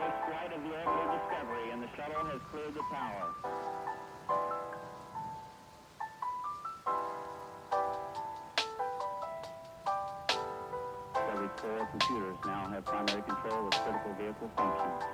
First flight of the orbital Discovery, and the shuttle has cleared the tower. Discovery's 4 computers now have primary control of critical vehicle functions.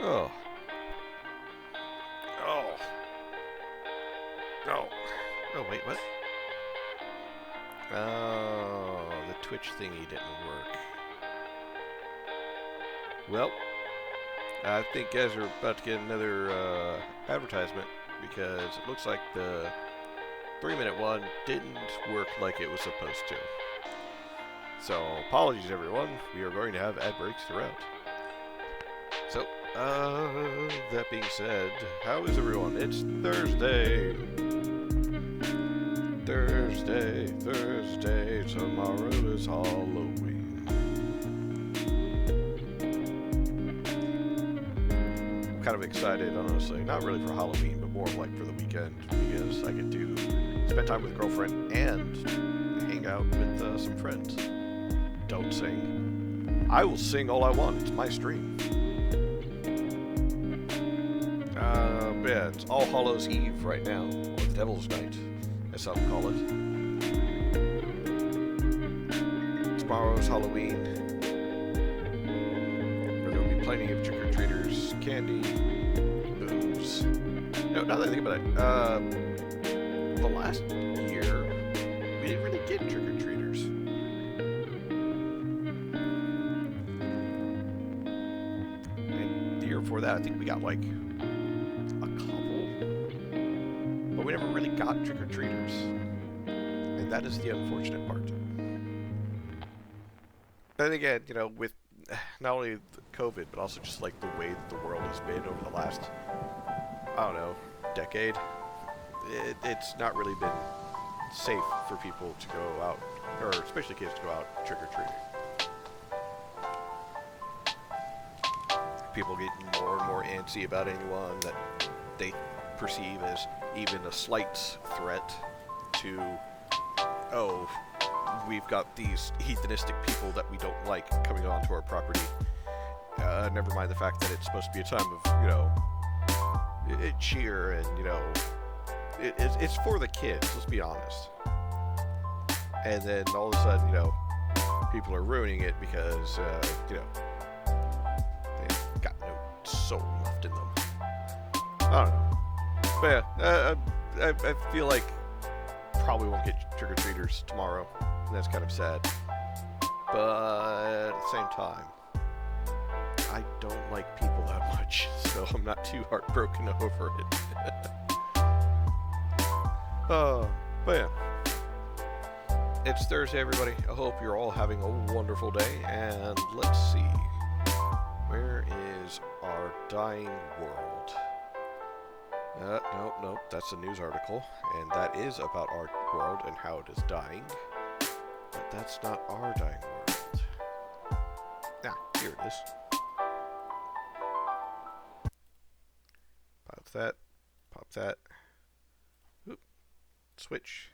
Oh. Oh. Oh. Oh, wait, what? Oh, the Twitch thingy didn't work. Well, I think guys are about to get another advertisement because it looks like the 3-minute one didn't work like it was supposed to. So, apologies everyone, we are going to have ad breaks throughout. So, that being said, how is everyone? It's Thursday. Thursday, tomorrow is Halloween. I'm kind of excited, honestly. Not really for Halloween, more of like for the weekend because I get to spend time with a girlfriend and hang out with some friends. Don't sing. I will sing all I want. It's my stream. Yeah, it's All Hallows Eve right now, or the Devil's Night, as some call it. Tomorrow's Halloween, where there will be plenty of trick-or-treaters, candy, booze. No, now that I think about it, the last year, we didn't really get trick-or-treaters. And the year before that, I think we got like a couple, but we never really got trick-or-treaters. And that is the unfortunate part. But then again, you know, with not only COVID, but also just like the way that the world has been over the last, I don't know, decade, it's not really been safe for people to go out, or especially kids to go out trick-or-treating. People getting more and more antsy about anyone that they perceive as even a slight threat to, oh, we've got these heathenistic people that we don't like coming onto our property. Never mind the fact that it's supposed to be a time of, you know, cheer and, you know, it's for the kids, let's be honest. And then all of a sudden, you know, people are ruining it because, you know, they've got no soul left in them. I don't know. But yeah, I feel like probably won't get trick-or-treaters tomorrow. And that's kind of sad. But at the same time, I don't like people that much, so I'm not too heartbroken over it. But yeah. It's Thursday, everybody. I hope you're all having a wonderful day, and let's see. Where is our dying world? Nope, that's a news article, and that is about our world and how it is dying. But that's not our dying world. Here it is. Pop that. Oop. Switch.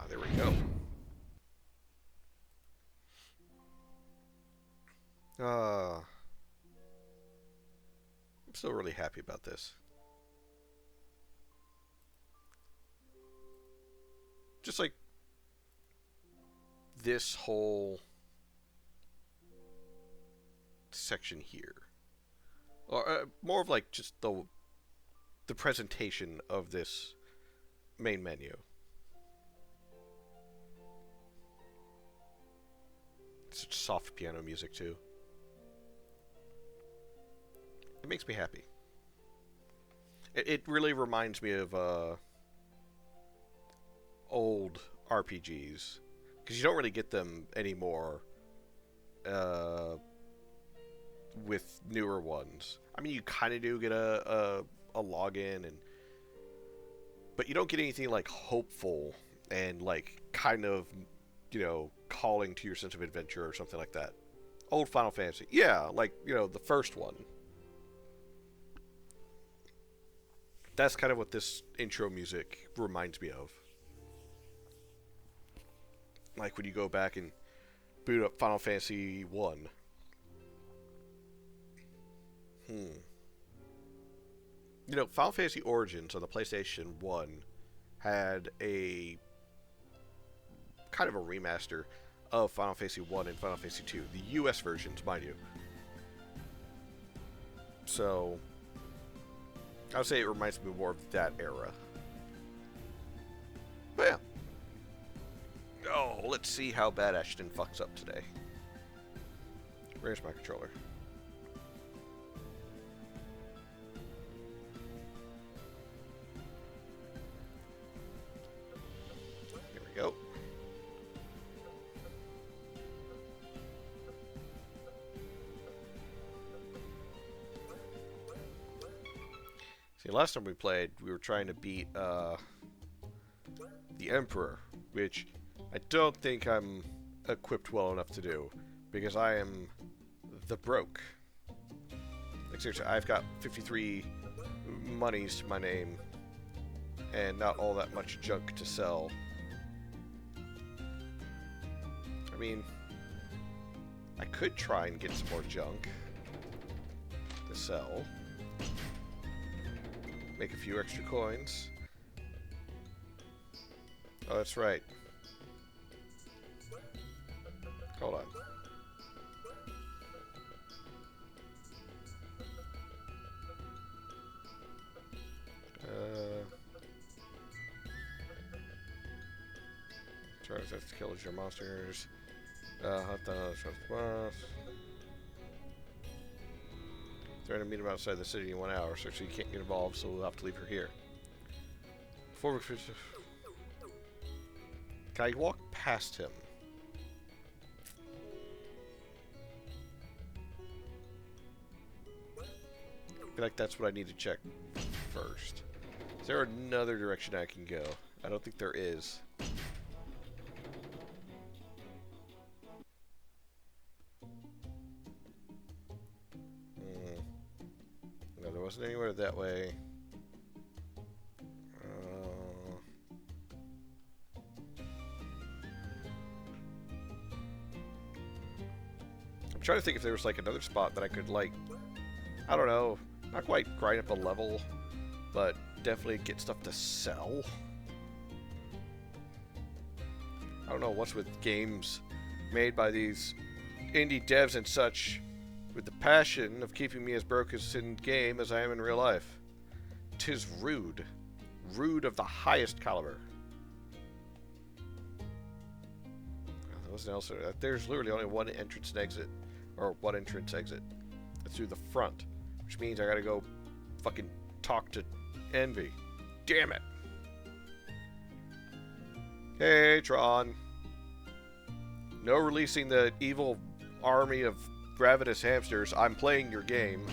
There we go. I'm still really happy about this. Just like this whole section here, or more of like just the presentation of this main menu. Such soft piano music too. It makes me happy. It really reminds me of old RPGs, because you don't really get them anymore with newer ones. I mean, you kind of do get a login, but you don't get anything like hopeful and like kind of, you know, calling to your sense of adventure or something like that. Old Final Fantasy, yeah, like, you know, the first one. That's kind of what this intro music reminds me of. Like when you go back and boot up Final Fantasy 1. You know, Final Fantasy Origins on the PlayStation 1 had a kind of a remaster of Final Fantasy 1 and Final Fantasy 2. The US versions, mind you. So I would say it reminds me more of that era. But yeah. Oh, let's see how bad Ashton fucks up today. Where's my controller? Here we go. See, last time we played, we were trying to beat the Emperor, which I don't think I'm equipped well enough to do. Because I am the broke. Like seriously, I've got 53 monies to my name and not all that much junk to sell. I mean, I could try and get some more junk to sell. Make a few extra coins. Oh, that's right. Hold on. Try to kill your monsters. Hunt the boss. They're gonna meet him outside the city in 1 hour, so you can't get involved, so we'll have to leave her here. Before we finish, can I walk past him? I feel like that's what I need to check first. Is there another direction I can go? I don't think there is. No, there wasn't anywhere that way. I'm trying to think if there was like another spot that I could like, I don't know, not quite grind up a level, but definitely get stuff to sell. I don't know what's with games made by these indie devs and such with the passion of keeping me as broke as in game as I am in real life. 'Tis rude. Rude of the highest caliber. There wasn't else. There's literally only one entrance and exit. Or one entrance exit. It's through the front. Which means I gotta go fucking talk to Envy. Damn it! Hey, Tron. No releasing the evil army of gravitas hamsters. I'm playing your game.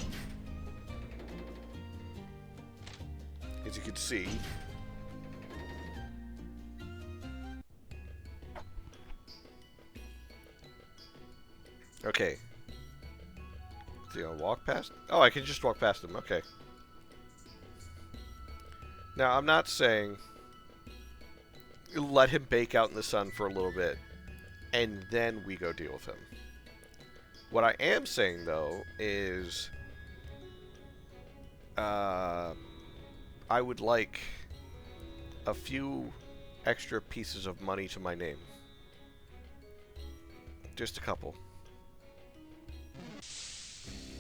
As you can see. Okay. So, walk past? Oh, I can just walk past him. Okay. Now, I'm not saying let him bake out in the sun for a little bit and then we go deal with him. What I am saying, though, is I would like a few extra pieces of money to my name. Just a couple.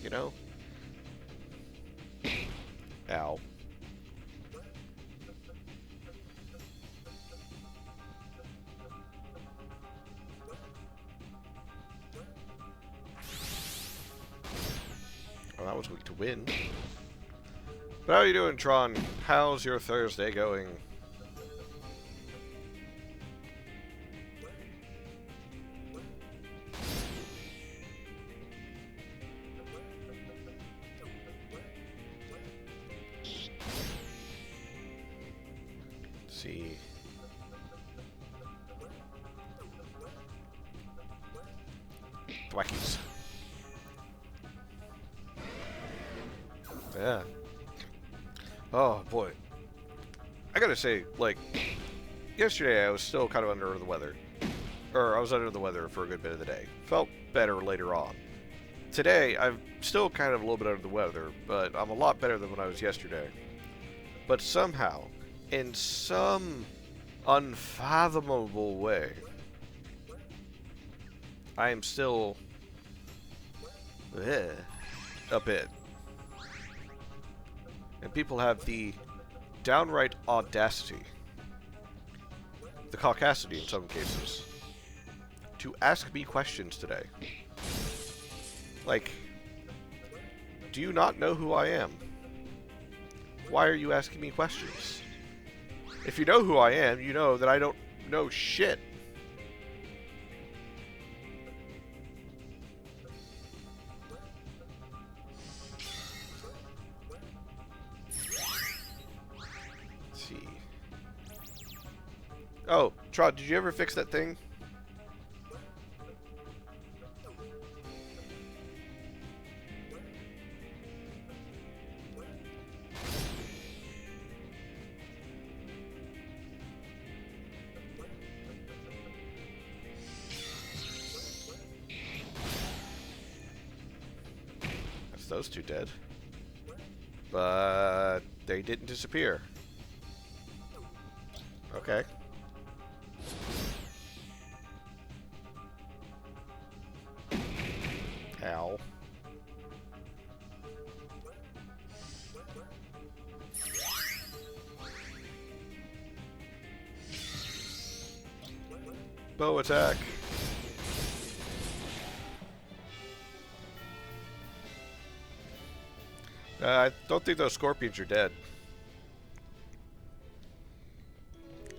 You know? Ow. Well, that was weak to win. But how are you doing, Tron? How's your Thursday going? Let's see. Thwackies. Yeah. Oh, boy. I gotta say, like, yesterday I was still kind of under the weather. Or, I was under the weather for a good bit of the day. Felt better later on. Today, I'm still kind of a little bit under the weather, but I'm a lot better than when I was yesterday. But somehow, in some unfathomable way, I am still a bit. And people have the downright audacity, the caucasity in some cases, to ask me questions today. Like, do you not know who I am? Why are you asking me questions? If you know who I am, you know that I don't know shit. Oh, Trot, did you ever fix that thing? those two dead. But they didn't disappear. Okay. Ow. Bow attack. I don't think those scorpions are dead.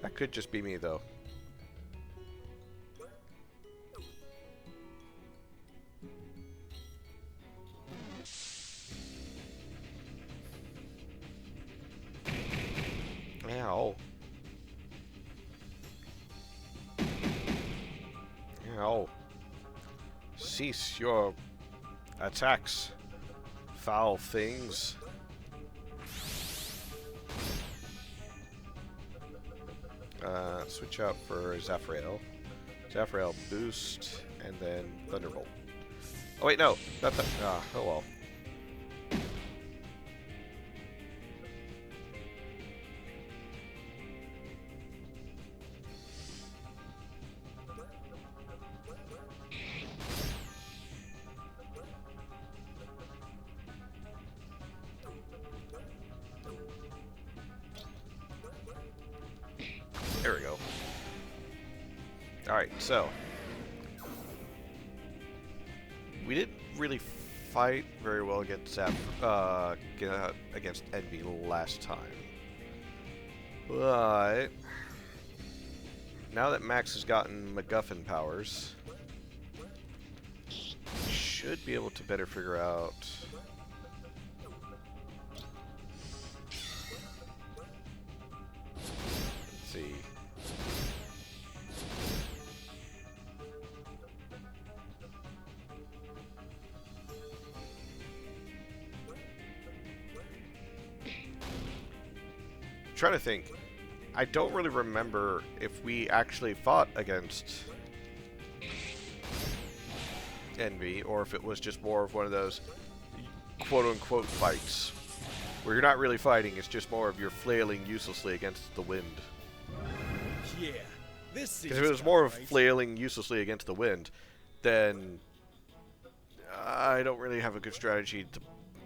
That could just be me, though. Ow. Ow. Cease your attacks, foul things. Switch out for Zafrael. Zafrael boost, and then Thunderbolt. Oh wait, no, not that. Ah, oh well. There we go. Alright, so we didn't really fight very well against against Envy last time. But now that Max has gotten MacGuffin powers, should be able to better figure out. Let's see. Trying to think. I don't really remember if we actually fought against Envy, or if it was just more of one of those quote-unquote fights, where you're not really fighting, it's just more of you're flailing uselessly against the wind. Yeah, this Because if it was more of flailing uselessly against the wind, then I don't really have a good strategy to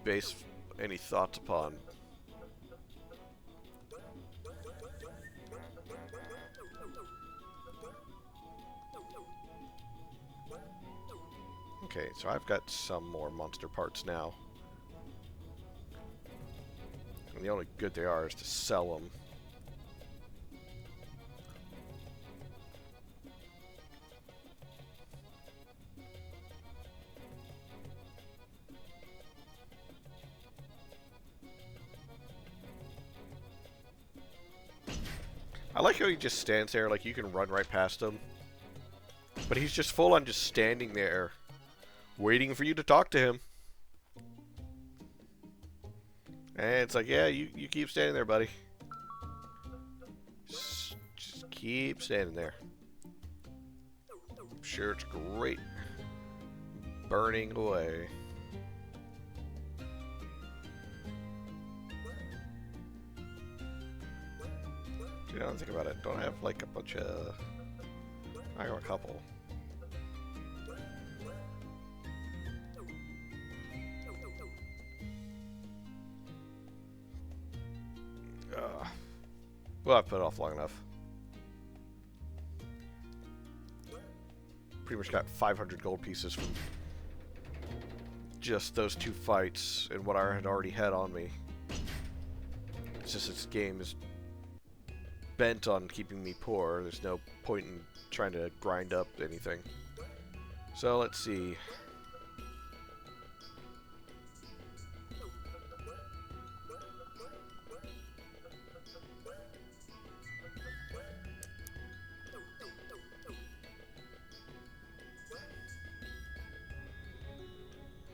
base any thoughts upon. Okay, so I've got some more monster parts now. And the only good they are is to sell them. I like how he just stands there, like you can run right past him. But he's just full on just standing there, waiting for you to talk to him. And it's like, yeah, you keep standing there, buddy. Just keep standing there. I'm sure it's great. Burning away. You don't think about it. Don't I have like a bunch of... I got a couple. Well, I put it off long enough. Pretty much got 500 gold pieces from just those two fights and what I had already had on me. It's just this game is bent on keeping me poor. There's no point in trying to grind up anything. So let's see.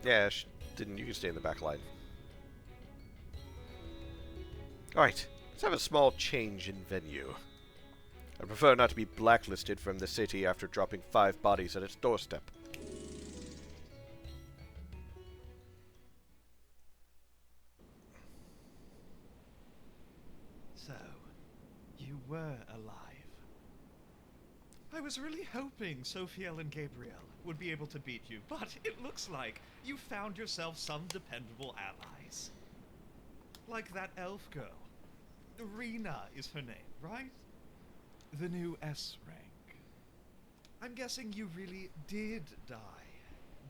Yeah, didn't you can stay in the back line. Alright, let's have a small change in venue. I prefer not to be blacklisted from the city after dropping 5 bodies at its doorstep. were alive. I was really hoping Sophiel and Gabriel would be able to beat you, but it looks like you found yourself some dependable allies. Like that elf girl. Rena is her name, right? The new S rank. I'm guessing you really did die,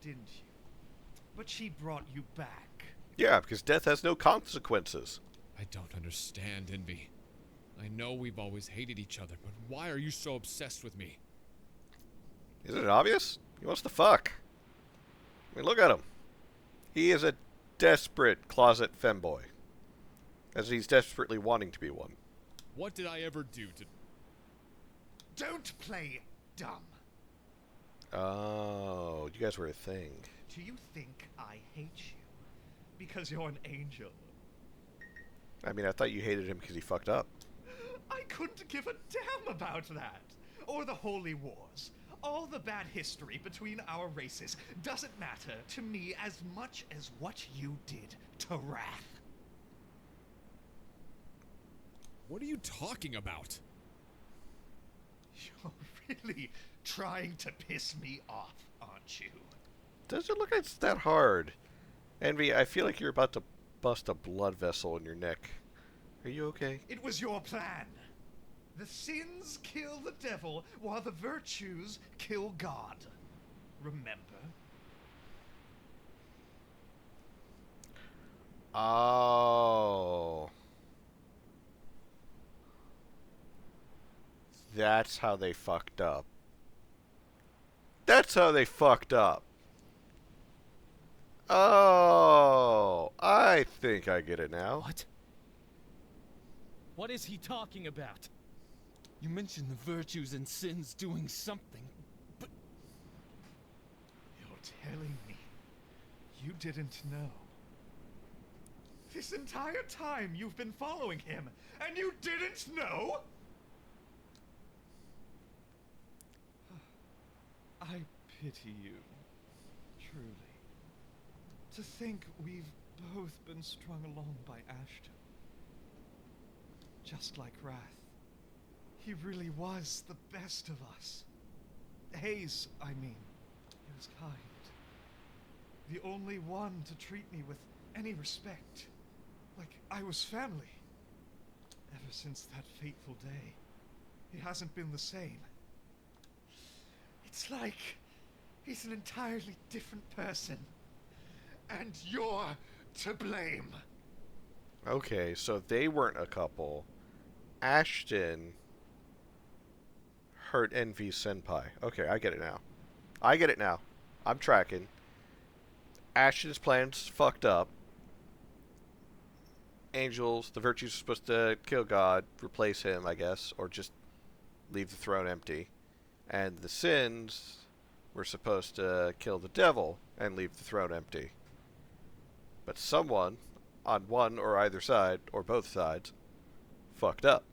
didn't you? But she brought you back. Yeah, because death has no consequences. I don't understand, Envy. I know we've always hated each other, but why are you so obsessed with me? Isn't it obvious? He wants to fuck. I mean, look at him. He is a desperate closet femboy. As he's desperately wanting to be one. What did I ever do to... Don't play dumb. Oh, you guys were a thing. Do you think I hate you? Because you're an angel. I mean, I thought you hated him because he fucked up. I couldn't give a damn about that. Or the Holy Wars. All the bad history between our races doesn't matter to me as much as what you did to Wrath. What are you talking about? You're really trying to piss me off, aren't you? Doesn't look like it's that hard. Envy, I feel like you're about to bust a blood vessel in your neck. Are you okay? It was your plan. The sins kill the devil, while the virtues kill God. Remember? Oh. That's how they fucked up. That's how they fucked up. Oh, I think I get it now. What? What is he talking about? You mentioned the virtues and sins doing something, but... You're telling me you didn't know? This entire time you've been following him, and you didn't know? I pity you, truly. To think we've both been strung along by Ashton. Just like Wrath. He really was the best of us. Hayes, I mean. He was kind. The only one to treat me with any respect. Like I was family. Ever since that fateful day, he hasn't been the same. It's like he's an entirely different person. And you're to blame. Okay, so they weren't a couple. Ashton hurt Envy's senpai. Okay, I get it now. I get it now. I'm tracking. Ashton's plan's fucked up. Angels, the virtues are supposed to kill God, replace him, I guess, or just leave the throne empty. And the sins were supposed to kill the devil and leave the throne empty. But someone, on one or either side, or both sides, fucked up.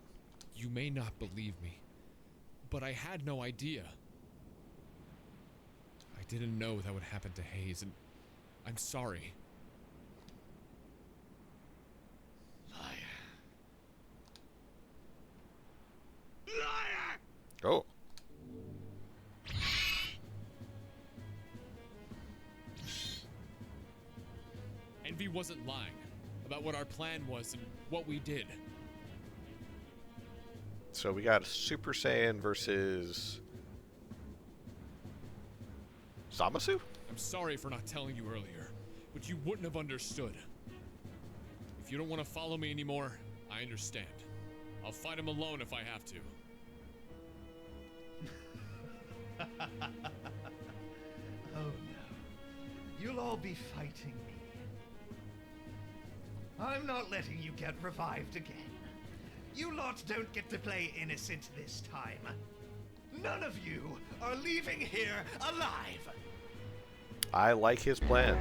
You may not believe me, but I had no idea. I didn't know that would happen to Hayes, and I'm sorry. Liar. Liar! Oh. Envy wasn't lying about what our plan was and what we did. So we got Super Saiyan versus Zamasu? I'm sorry for not telling you earlier, but you wouldn't have understood. If you don't want to follow me anymore, I understand. I'll fight him alone if I have to. Oh no. You'll all be fighting me. I'm not letting you get revived again. You lot don't get to play innocent this time. None of you are leaving here alive. I like his plan.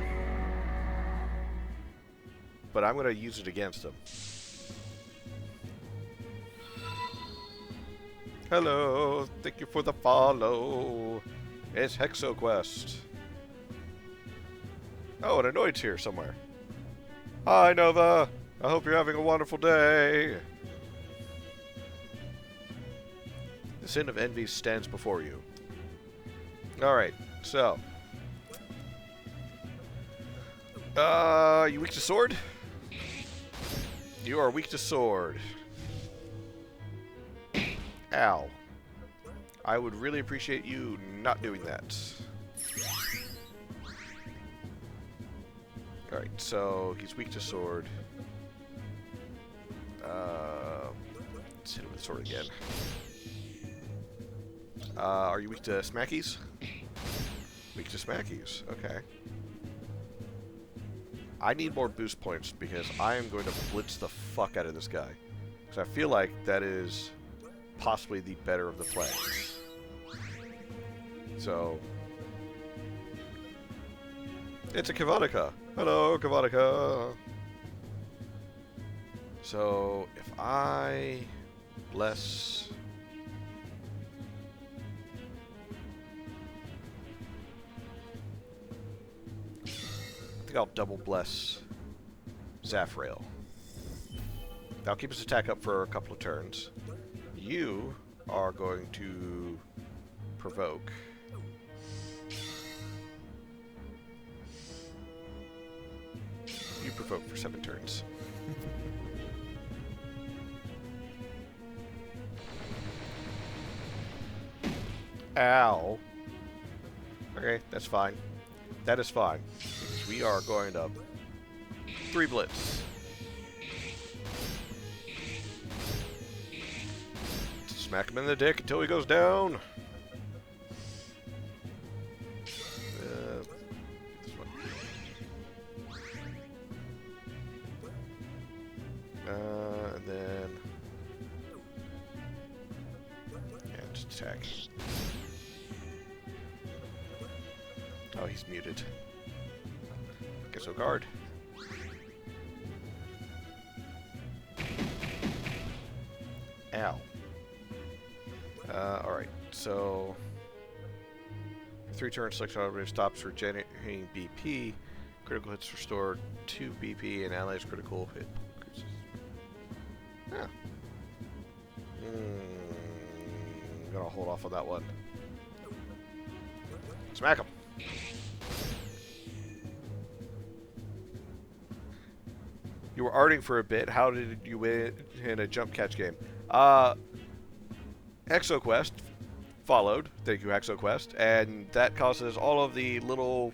But I'm going to use it against him. Hello, thank you for the follow. It's HexoQuest. Oh, and Anoid's here somewhere. Hi, Nova. I hope you're having a wonderful day. The sin of envy stands before you. Alright, so. You weak to sword? You are weak to sword. Ow. I would really appreciate you not doing that. Alright, so he's weak to sword. Let's hit him with the sword again. Are you weak to smackies? Weak to smackies, okay. I need more boost points because I am going to blitz the fuck out of this guy. Because I feel like that is possibly the better of the plans. So... It's a Kavanica! Hello, Kavanica! So, if I... bless... I think I'll double bless Zafrail. That'll keep his attack up for a couple of turns. You are going to provoke. You provoke for 7 turns. Ow. Okay, that's fine. That is fine. Because we are going to 3 blitz. Smack him in the dick until he goes down. This one. And then... yeah, just attack. Oh, he's muted. Guess he'll guard. Ow. Alright, so... 3 turns, selection automatic stops for generating BP. Critical hits restore 2 BP, and allies critical hit increases. Yeah. I'm gonna hold off on that one. Smack him! You were arting for a bit. How did you win in a jump catch game? ExoQuest followed. Thank you, ExoQuest. And that causes all of the little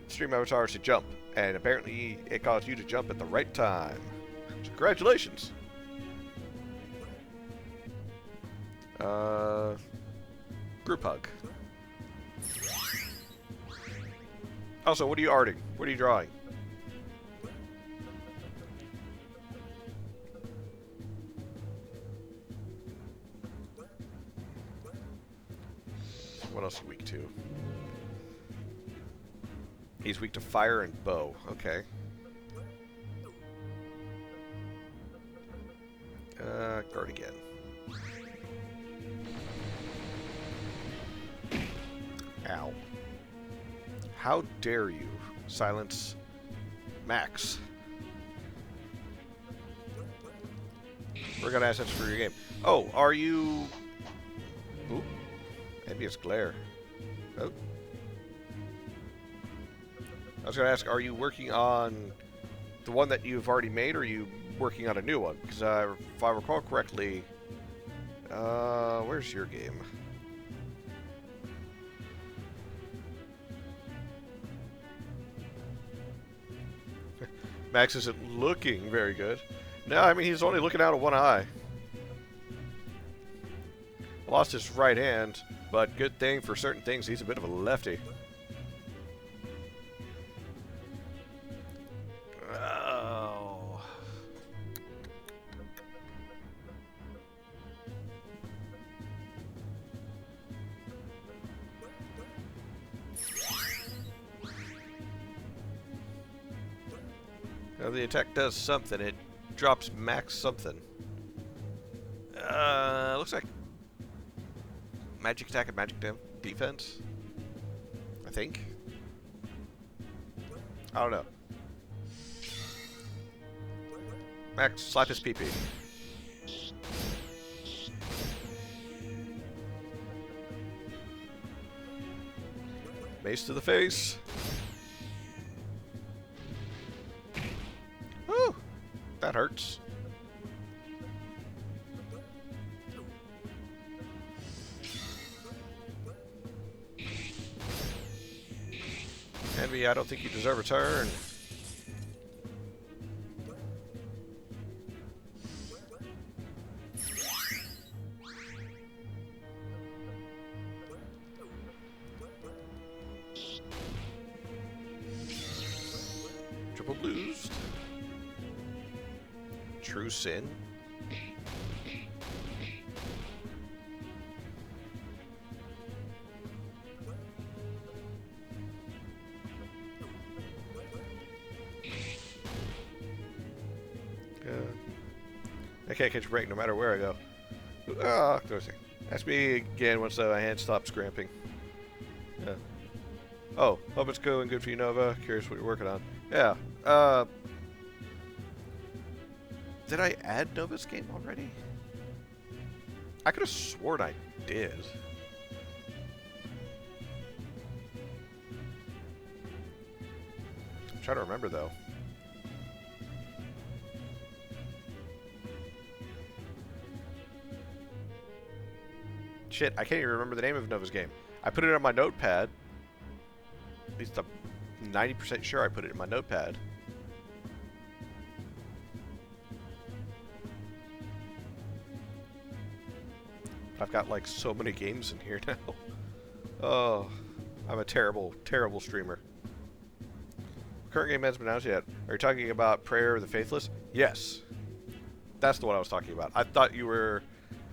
stream avatars to jump. And apparently it caused you to jump at the right time. So congratulations. Group hug. Also, what are you arting? What are you drawing? What else is he weak to? He's weak to fire and bow. Okay. Guard again. Ow. How dare you silence Max? We're gonna assets for your game. Oh, are you... Ooh. Envious glare. Oh. I was gonna ask, are you working on the one that you've already made, or are you working on a new one? Because if I recall correctly, where's your game? Max isn't looking very good. No, I mean, he's only looking out of one eye. Lost his right hand, but good thing for certain things, he's a bit of a lefty. Oh. Now the attack does something. It drops Max something. Looks like magic attack and magic defense. I think. I don't know. Max, slap his pee-pee. Mace to the face. Woo! That hurts. Envy, I don't think you deserve a turn. Triple blues. True sin. I can't catch a break no matter where I go. Ah, closing. Ask me again once my hand stops cramping. Yeah. Oh, hope it's going good for you, Nova. Curious what you're working on. Yeah. Did I add Nova's game already? I could have sworn I did. I'm trying to remember though. Shit, I can't even remember the name of Nova's game. I put it on my notepad. At least I'm 90% sure I put it in my notepad. I've got like so many games in here now. Oh, I'm a terrible, terrible streamer. Current game hasn't been announced yet. Are you talking about Prayer of the Faithless? Yes. That's the one I was talking about. I thought you were...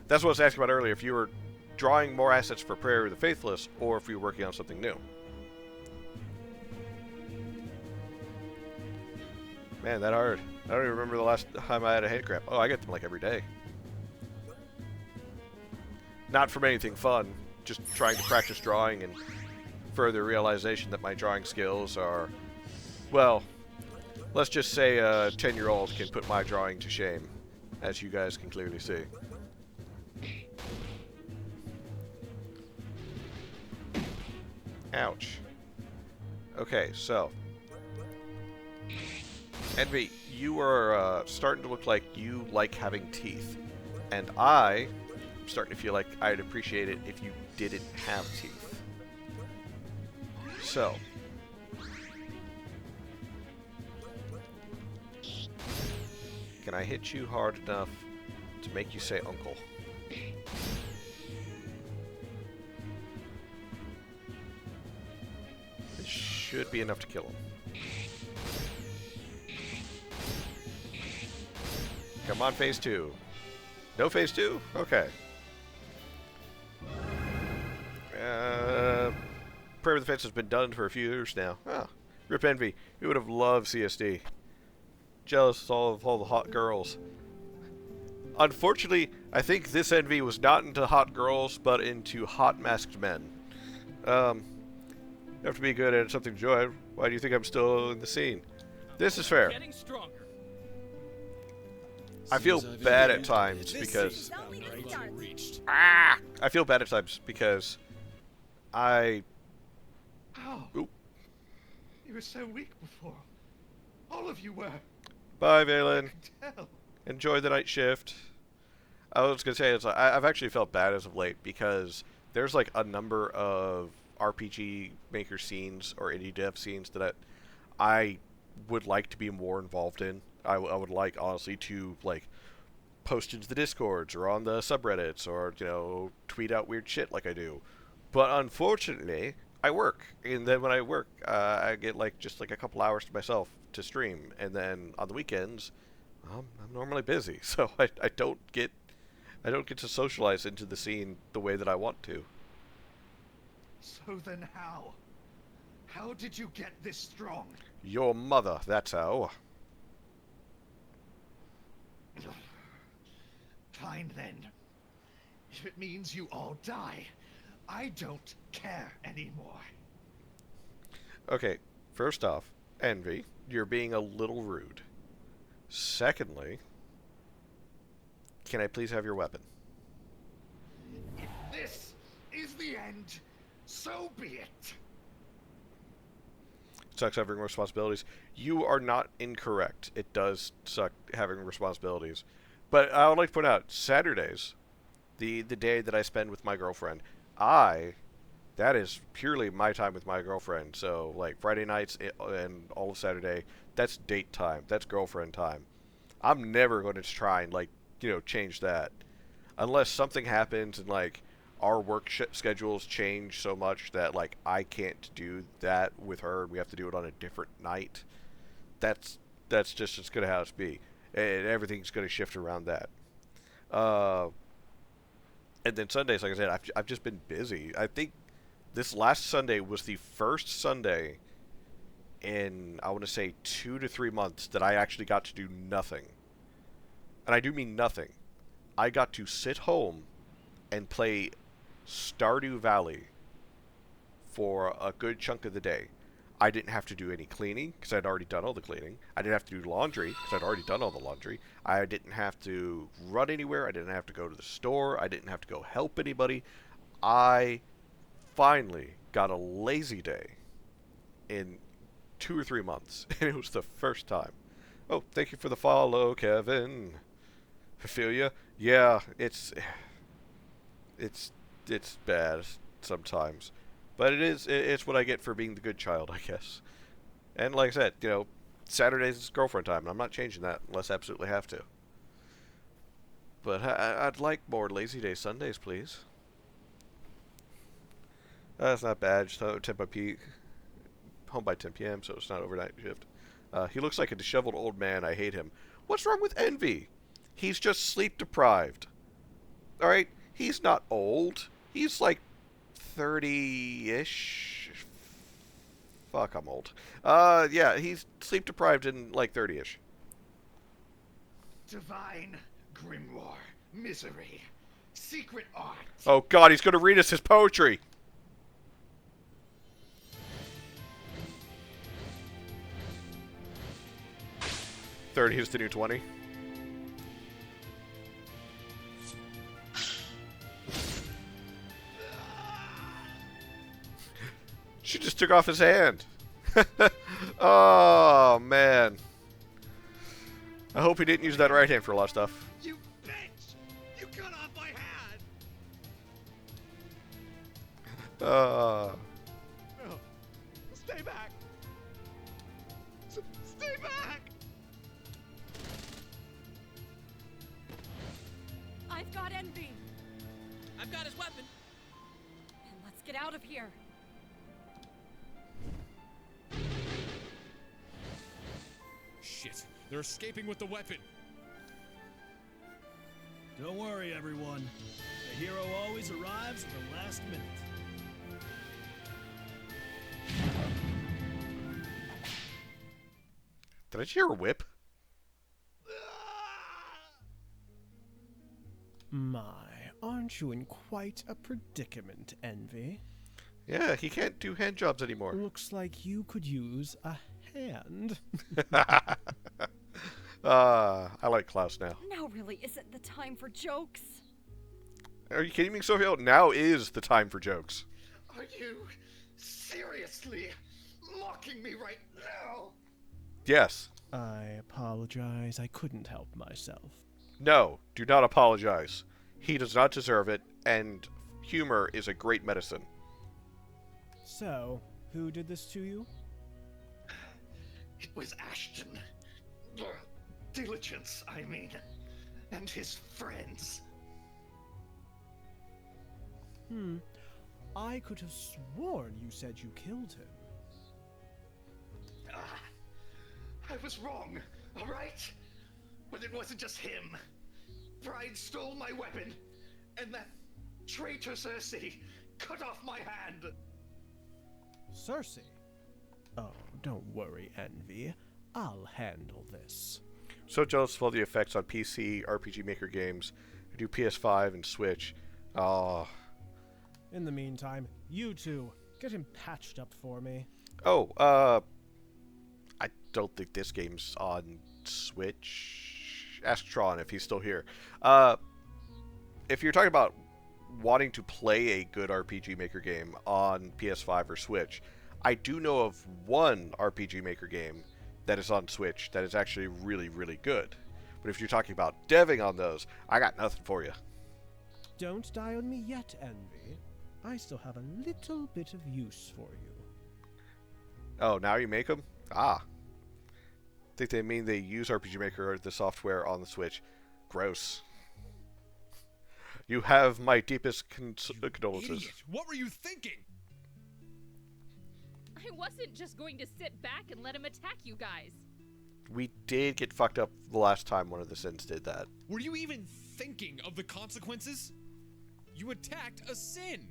That's what I was asking about earlier. If you were drawing more assets for Prayer of the Faithless, or if you were working on something new. Man, that hard. I don't even remember the last time I had a hand cramp. Oh, I get them like every day. Not from anything fun, just trying to practice drawing and further realization that my drawing skills are, well, let's just say a 10-year-old can put my drawing to shame, as you guys can clearly see. Ouch. Okay, so. Envy, you are starting to look like you like having teeth. And I'm starting to feel like I'd appreciate it if you didn't have teeth. So. Can I hit you hard enough to make you say uncle? This should be enough to kill him. Come on, phase 2. No phase 2? Okay. Prayer of the Fence has been done for a few years now. Oh, rip Envy. We would have loved CSD. Jealous of all the hot girls. Unfortunately, I think this Envy was not into hot girls, but into hot masked men. You have to be good at something to enjoy. Why do you think I'm still in the scene? This is fair. Getting stronger. I feel bad at times because... I feel bad at times because I... Ow! Oop. You were so weak before. All of you were. Bye, I Valen. can tell. Enjoy the night shift. I was going to say, I've actually felt bad as of late because there's like a number of RPG maker scenes or indie dev scenes that I would like to be more involved in. I would like, honestly, to like post into the Discords or on the subreddits or, you know, tweet out weird shit like I do. But unfortunately, I work. And then when I work, I get like just like a couple hours to myself to stream. And then on the weekends, I'm normally busy. So I don't get to socialize into the scene the way that I want to. So then how? How did you get this strong? Your mother, that's how. Fine then. If it means you all die, I don't care anymore. Okay, first off, Envy, you're being a little rude. Secondly, can I please have your weapon? If this is the end, so be it. sucks having responsibilities. You are not incorrect. It does suck having responsibilities. But I would like to point out, Saturdays, the day that I spend with my girlfriend, that is purely my time with my girlfriend. So, like, Friday nights and all of Saturday, that's date time. That's girlfriend time. I'm never going to try and, like, change that. Unless something happens and, like, our work schedules change so much that, like, I can't do that with her and we have to do it on a different night. That's just going to how it's be. And everything's going to shift around that. And then Sundays, like I said, I've just been busy. I think this last Sunday was the first Sunday in, I want to say, 2 to 3 months that I actually got to do nothing. And I do mean nothing. I got to sit home and play Stardew Valley for a good chunk of the day. I didn't have to do any cleaning because I'd already done all the cleaning. I didn't have to do laundry because I'd already done all the laundry. I didn't have to run anywhere. I didn't have to go to the store. I didn't have to go help anybody. I finally got a lazy day in 2 or 3 months, and it was the first time. Oh, thank you for the follow, Kevin. I feel ya. Yeah, it's bad sometimes. But it's what I get for being the good child, I guess. And like I said, Saturdays is girlfriend time, and I'm not changing that unless I absolutely have to. But I'd like more lazy day Sundays, please. That's not bad. Just 10 home by 10 p.m., so it's not overnight shift. He looks like a disheveled old man. I hate him. What's wrong with Envy? He's just sleep deprived. Alright? He's not old. He's like 30-ish. Fuck, I'm old. Yeah, he's sleep deprived and like 30-ish. Divine grimoire, misery, secret art. Oh god, he's gonna read us his poetry. $30 is the new $20. She just took off his hand. Oh, man. I hope he didn't use that right hand for a lot of stuff. You bitch! You cut off my hand! Uh, No. Stay back! Stay back! I've got Envy. I've got his weapon. And let's get out of here. Shit, they're escaping with the weapon. Don't worry, everyone. The hero always arrives at the last minute. did I just hear a whip? My, aren't you in quite a predicament, Envy? Yeah, he can't do hand jobs anymore. Looks like you could use a hand. I like Klaus now. Now really isn't the time for jokes. Are you kidding me, Sophia? Now is the time for jokes. Are you seriously mocking me right now? Yes. I apologize, I couldn't help myself. No, do not apologize. He does not deserve it, and humor is a great medicine. So, who did this to you? It was Ashton. Diligence, I mean. And his friends. I could have sworn you said you killed him. I was wrong, alright? But it wasn't just him. Pride stole my weapon, and that traitor Cersei cut off my hand. Cersei? Oh, don't worry, Envy. I'll handle this. So jealous of all the effects on PC, RPG Maker games. I do PS5 and Switch. Oh. In the meantime, you two, get him patched up for me. Oh, I don't think this game's on Switch. Ask Tron if he's still here. If you're talking about wanting to play a good RPG Maker game on PS5 or Switch, I do know of one RPG Maker game that is on Switch that is actually really, really good. But if you're talking about deving on those, I got nothing for you. Don't die on me yet, Envy. I still have a little bit of use for you. Oh, now you make them? Ah. I think they mean they use RPG Maker or the software on the Switch. Gross. You have my deepest condolences. Idiot. What were you thinking? I wasn't just going to sit back and let him attack you guys. We did get fucked up the last time one of the Sins did that. Were you even thinking of the consequences? You attacked a sin.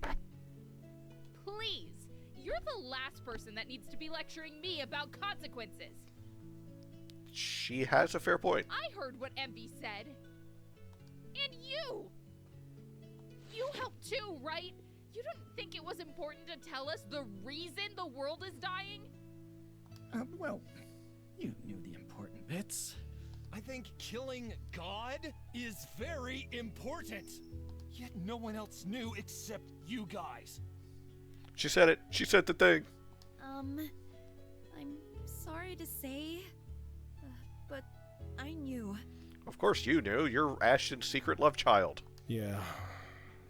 Please, you're the last person that needs to be lecturing me about consequences. She has a fair point. I heard what Envy said. And you! You helped too, right? You didn't think it was important to tell us the reason the world is dying? Well, you knew the important bits. I think killing God is very important. Yet no one else knew except you guys. She said it. She said the thing. I'm sorry to say, but I knew. Of course you knew. You're Ashton's secret love child. Yeah,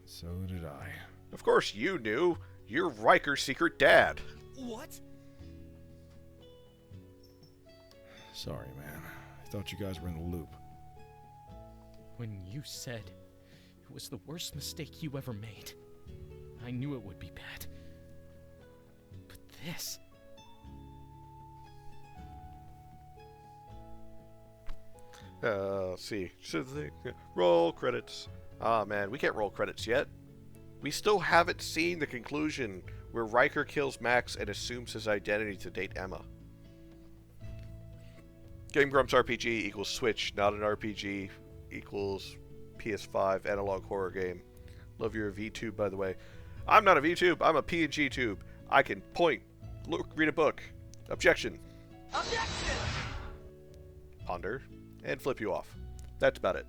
so did I. Of course you knew. You're Riker's secret dad. What? Sorry, man. I thought you guys were in the loop. When you said it was the worst mistake you ever made, I knew it would be bad. But this... Let's see. Roll credits. Ah, man, we can't roll credits yet. We still haven't seen the conclusion where Riker kills Max and assumes his identity to date Emma. Game Grumps RPG equals Switch, not an RPG equals PS5 analog horror game. Love your VTube, by the way. I'm not a VTube, I'm a PNG tube. I can point, look, read a book. Objection. Objection! Ponder, and flip you off. That's about it.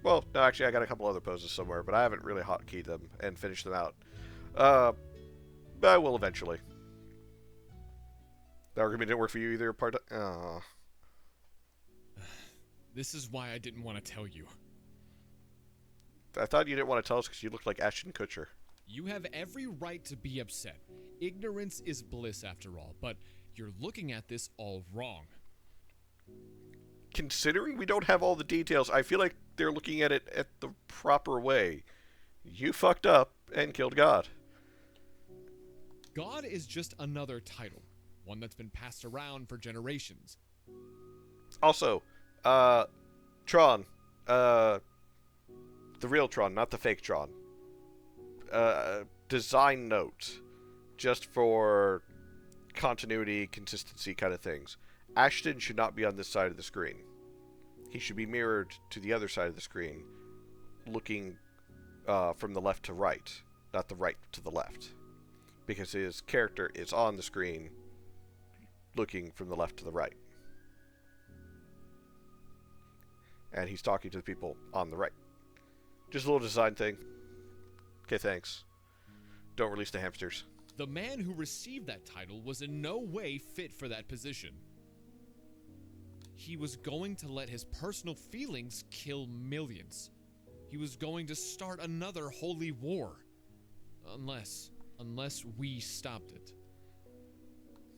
Well, no, actually, I got a couple other poses somewhere, but I haven't really hotkeyed them and finished them out. But I will eventually. The argument didn't work for you either, part. This is why I didn't want to tell you. I thought you didn't want to tell us because you looked like Ashton Kutcher. You have every right to be upset. Ignorance is bliss after all, but you're looking at this all wrong. Considering we don't have all the details, I feel like they're looking at it at the proper way. You fucked up and killed God. God is just another title, one that's been passed around for generations. Also, Tron, the real Tron, not the fake Tron. Design note, just for continuity, consistency kind of things. Ashton should not be on this side of the screen. He should be mirrored to the other side of the screen, looking from the left to right, not the right to the left. Because his character is on the screen, looking from the left to the right. And he's talking to the people on the right. Just a little design thing. Okay, thanks. Don't release the hamsters. The man who received that title was in no way fit for that position. He was going to let his personal feelings kill millions. He was going to start another holy war. Unless we stopped it.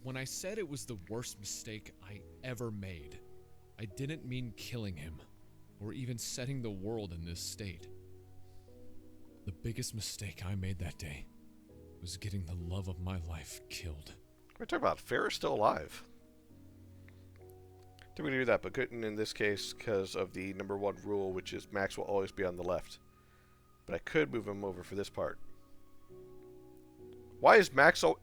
When I said it was the worst mistake I ever made, I didn't mean killing him, or even setting the world in this state. The biggest mistake I made that day was getting the love of my life killed. We're talking about Farrah's still alive. Didn't do that, but couldn't in this case because of the #1 rule, which is Max will always be on the left. But I could move him over for this part. Why is Max so...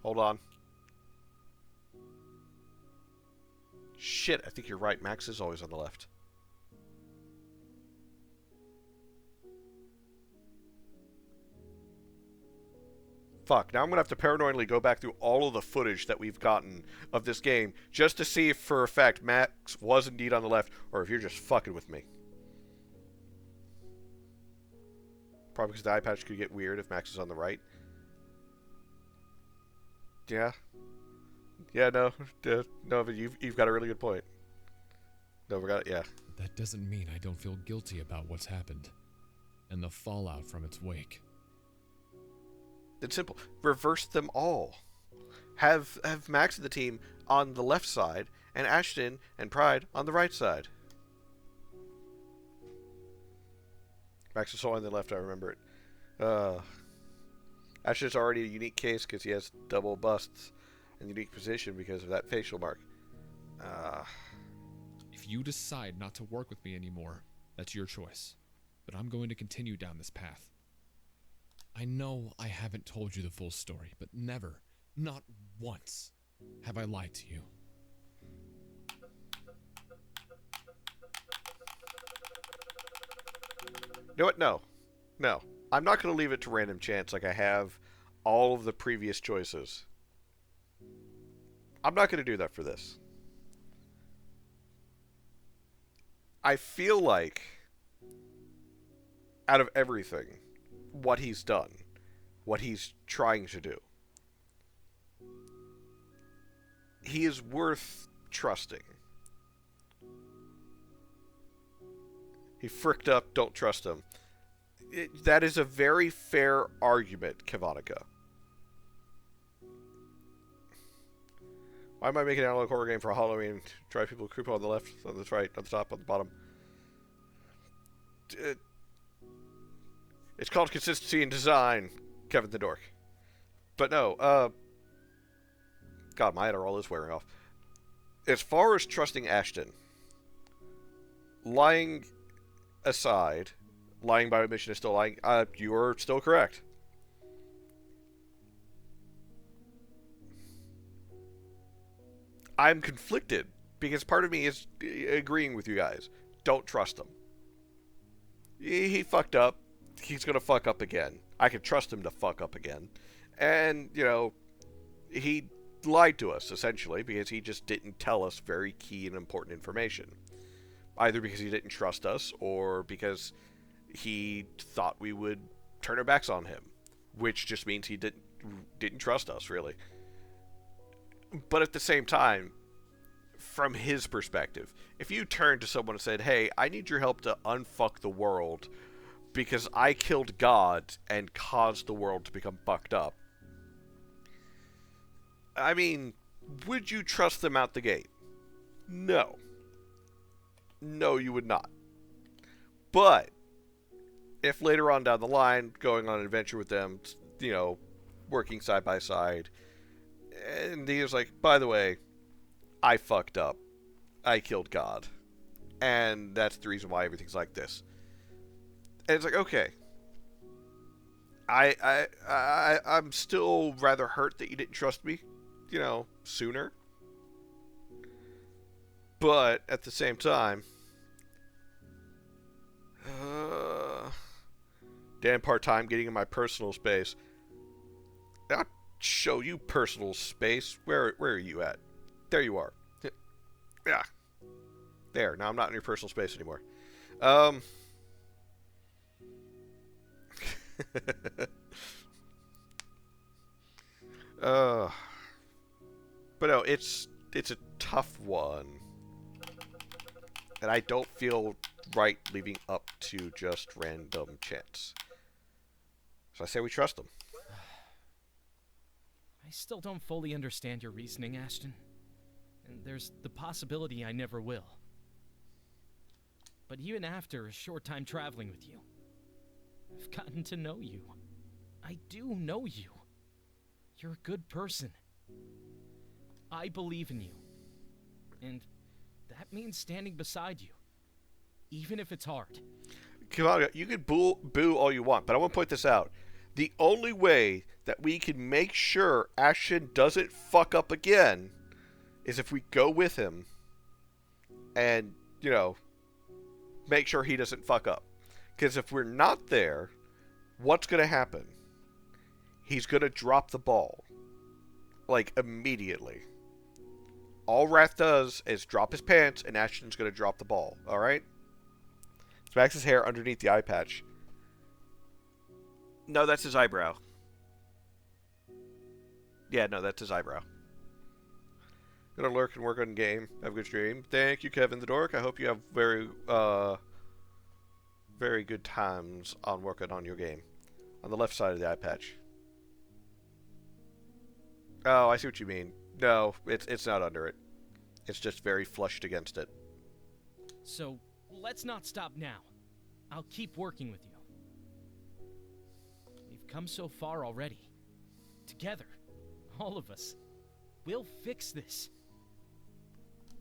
Hold on. Shit, I think you're right. Max is always on the left. Fuck, now I'm gonna have to paranoidly go back through all of the footage that we've gotten of this game just to see if for a fact Max was indeed on the left or if you're just fucking with me. Probably because the eye patch could get weird if Max is on the right. Yeah. Yeah, no. No, but you've got a really good point. No, we got it, yeah. That doesn't mean I don't feel guilty about what's happened and the fallout from its wake. It's simple. Reverse them all. Have Max and the team on the left side, and Ashton and Pride on the right side. Max is so on the left, I remember it. Ashton's already a unique case because he has double busts and unique position because of that facial mark. If you decide not to work with me anymore, that's your choice. But I'm going to continue down this path. I know I haven't told you the full story, but never, not once, have I lied to you. You know what? No. No. I'm not going to leave it to random chance like I have all of the previous choices. I'm not going to do that for this. I feel like, out of everything, what he's done, what he's trying to do, he is worth trusting. He fricked up, don't trust him. That is a very fair argument, Kavanica. Why am I making an analog horror game for Halloween? Drive people creep on the left, on the right, on the top, on the bottom. It's called consistency in design, Kevin the Dork. But no, God, my Adderall is wearing off. As far as trusting Ashton, lying aside, lying by omission is still lying. You are still correct. I'm conflicted because part of me is agreeing with you guys. Don't trust him. He fucked up. He's going to fuck up again. I can trust him to fuck up again. And, you know, he lied to us, essentially, because he just didn't tell us very key and important information. Either because he didn't trust us, or because he thought we would turn our backs on him. Which just means he didn't trust us, really. But at the same time, from his perspective, if you turned to someone and said, hey, I need your help to unfuck the world because I killed God and caused the world to become fucked up. I mean, would you trust them out the gate? No. No, you would not. But if later on down the line, going on an adventure with them, you know, working side by side, and he was like, by the way, I fucked up. I killed God. And that's the reason why everything's like this. And it's like, okay. I'm still rather hurt that you didn't trust me, you know, sooner. But at the same time, damn part-time getting in my personal space. I'll show you personal space. Where are you at? There you are. Yeah. There. Now I'm not in your personal space anymore. But no, it's a tough one. And I don't feel right leaving up to just random chance. So I say we trust them. I still don't fully understand your reasoning, Ashton. And there's the possibility I never will. But even after a short time traveling with you, I've gotten to know you. I do know you. You're a good person. I believe in you. And that means standing beside you. Even if it's hard. Kavanica, you can boo all you want, but I want to point this out. The only way that we can make sure Ashton doesn't fuck up again is if we go with him and, you know, make sure he doesn't fuck up. Because if we're not there, what's going to happen? He's going to drop the ball. Like, immediately. All Wrath does is drop his pants, and Ashton's going to drop the ball. Alright? It's Max's hair underneath the eye patch. No, that's his eyebrow. Yeah, no, that's his eyebrow. Gonna lurk and work on game. Have a good stream. Thank you, Kevin the Dork. I hope you have very good times on working on your game. On the left side of the eye patch. Oh, I see what you mean. No, it's not under it. It's just very flushed against it. So, let's not stop now. I'll keep working with you. We've come so far already. Together. All of us. We'll fix this.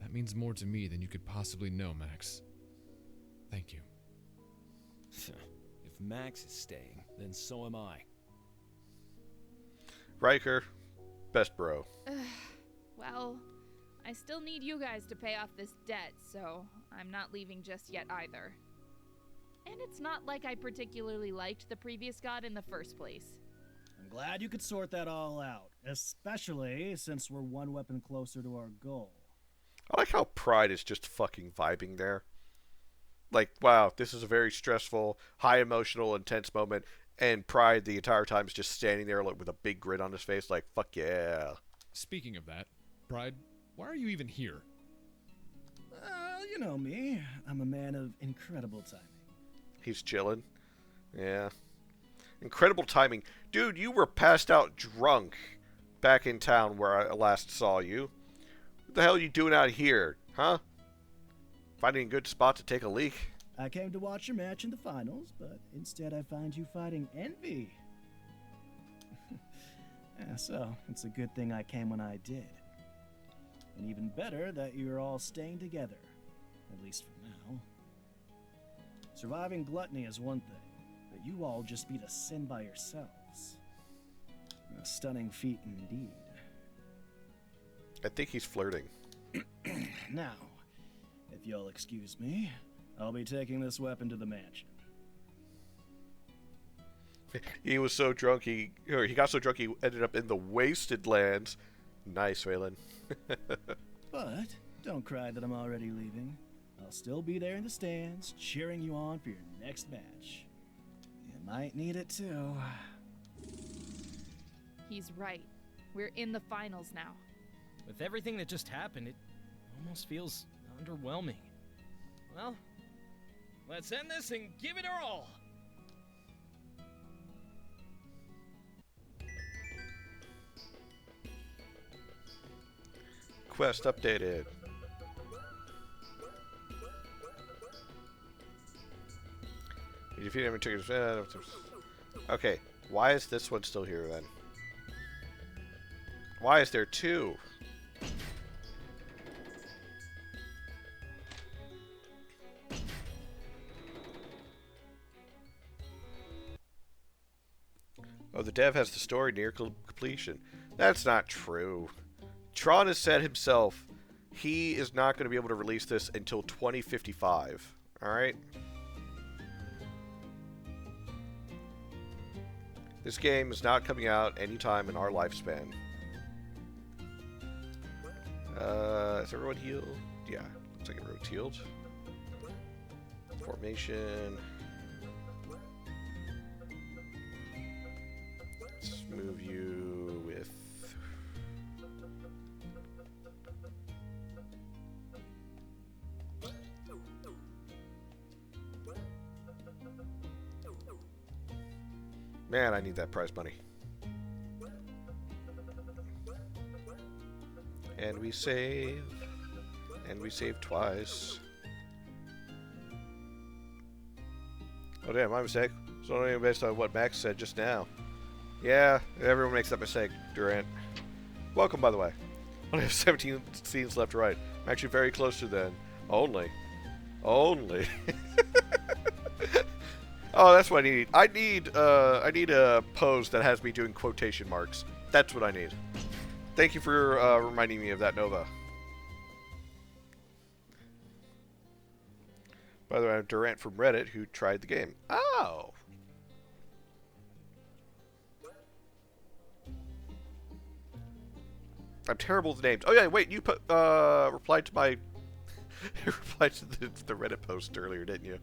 That means more to me than you could possibly know, Max. Thank you. If Max is staying, then so am I. Riker, best bro. Well, I still need you guys to pay off this debt, so I'm not leaving just yet either. And it's not like I particularly liked the previous god in the first place. I'm glad you could sort that all out, especially since we're one weapon closer to our goal. I like how Pride is just fucking vibing there. Like, wow, this is a very stressful, high emotional, intense moment, and Pride the entire time is just standing there like, with a big grin on his face, like, fuck yeah. Speaking of that, Pride, why are you even here? You know me. I'm a man of incredible timing. He's chilling. Yeah. Incredible timing. Dude, you were passed out drunk back in town where I last saw you. What the hell are you doing out here, huh? Finding a good spot to take a leak? I came to watch your match in the finals, but instead I find you fighting Envy. Yeah, so, it's a good thing I came when I did. And even better that you're all staying together. At least for now. Surviving gluttony is one thing, but you all just beat a sin by yourselves. A stunning feat indeed. I think he's flirting. Now, if you'll excuse me, I'll be taking this weapon to the mansion. He was so drunk, he got so drunk he ended up in the Wasted Lands. Nice, Waylon. But don't cry that I'm already leaving. I'll still be there in the stands, cheering you on for your next match. You might need it too. He's right. We're in the finals now. With everything that just happened, it almost feels underwhelming. Well, let's end this and give it our all. Quest updated. You defeat enemy triggers. Okay, why is this one still here then? Why is there two? Oh, the dev has the story near completion. That's not true. Tron has said himself he is not going to be able to release this until 2055. Alright? This game is not coming out anytime in our lifespan. Is everyone healed? Yeah, looks like everyone's healed. Formation. Let's move you with... Man, I need that prize money. And we save. And we save twice. Oh damn, my mistake. It's only based on what Max said just now. Yeah, everyone makes that mistake, Durant. Welcome, by the way. Only have 17 scenes left to write. I'm actually very close to then. Only. Only. Oh, that's what I need. I need a pose that has me doing quotation marks. That's what I need. Thank you for reminding me of that, Nova. By the way, I'm Durant from Reddit, who tried the game. Oh! I'm terrible with names. Oh yeah, wait, you put replied to my you replied to the Reddit post earlier, didn't you?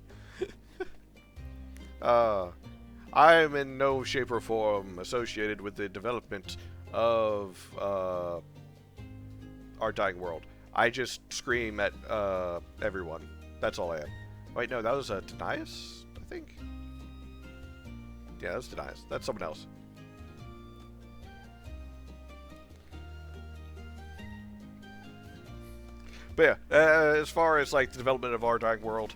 I am in no shape or form associated with the development of Our Dying World. I just scream at everyone. That's all I am. Wait, no, that was Denias, I think? Yeah, that was Denias. That's someone else. But yeah, as far as like the development of Our Dying World,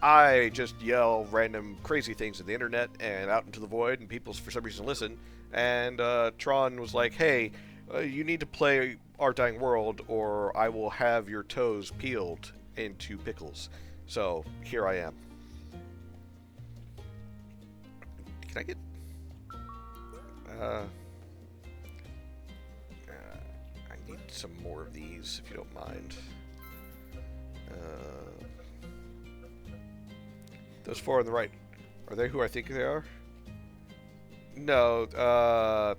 I just yell random crazy things in the internet and out into the void, and people for some reason listen. And Tron was like, "Hey, you need to play Our Dying World, or I will have your toes peeled into pickles." So here I am. Can I get? I need some more of these, if you don't mind. Those four on the right, are they who I think they are? No,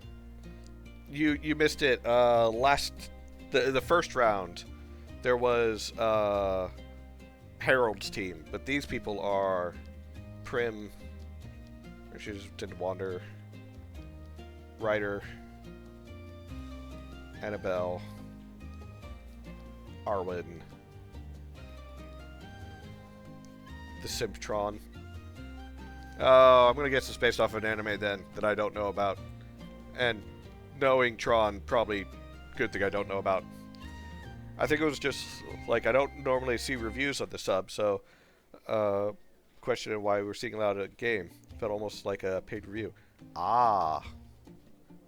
you missed it. The first round, there was Harold's team, but these people are Prim, she's Tend to Wander, Ryder, Annabelle, Arwen, the Simptron. Oh, I'm gonna guess it's based off of an anime then that I don't know about. And knowing Tron, probably good thing I don't know about. I think it was just like I don't normally see reviews on the sub, so questioning why we're seeing a lot of game. Felt almost like a paid review. Ah,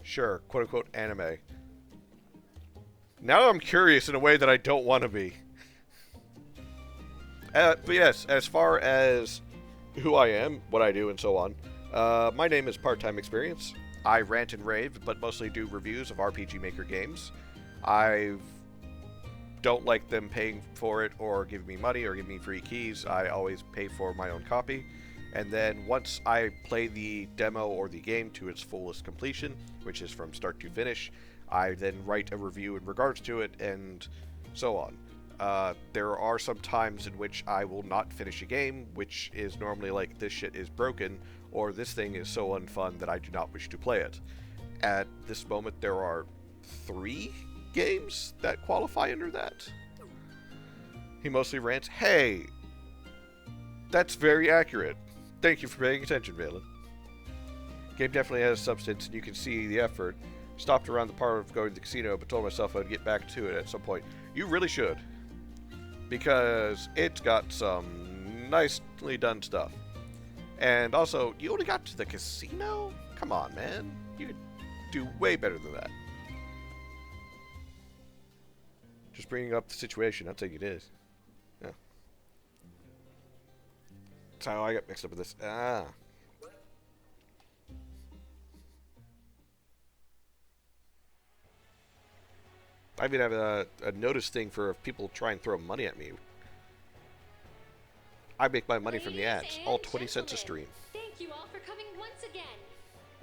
sure, quote unquote anime. Now I'm curious in a way that I don't want to be. But yes, as far as who I am, what I do, and so on, my name is Part-Time Experience. I rant and rave, but mostly do reviews of RPG Maker games. I don't like them paying for it or giving me money or giving me free keys. I always pay for my own copy. And then once I play the demo or the game to its fullest completion, which is from start to finish, I then write a review in regards to it and so on. There are some times in which I will not finish a game, which is normally like, this shit is broken, or this thing is so unfun that I do not wish to play it. At this moment, there are 3 games that qualify under that. He mostly rants, hey, that's very accurate. Thank you for paying attention, Valen. Game definitely has substance, and you can see the effort. Stopped around the part of going to the casino, but told myself I'd get back to it at some point. You really should. Because it's got some nicely done stuff. And also, you only got to the casino? Come on, man. You could do way better than that. Just bringing up the situation, I'll take it is. Yeah. That's how I got mixed up with this. Ah. I even have a notice thing for if people try and throw money at me. I make my money from the ads, all 20 cents a stream. Thank you all for coming once again.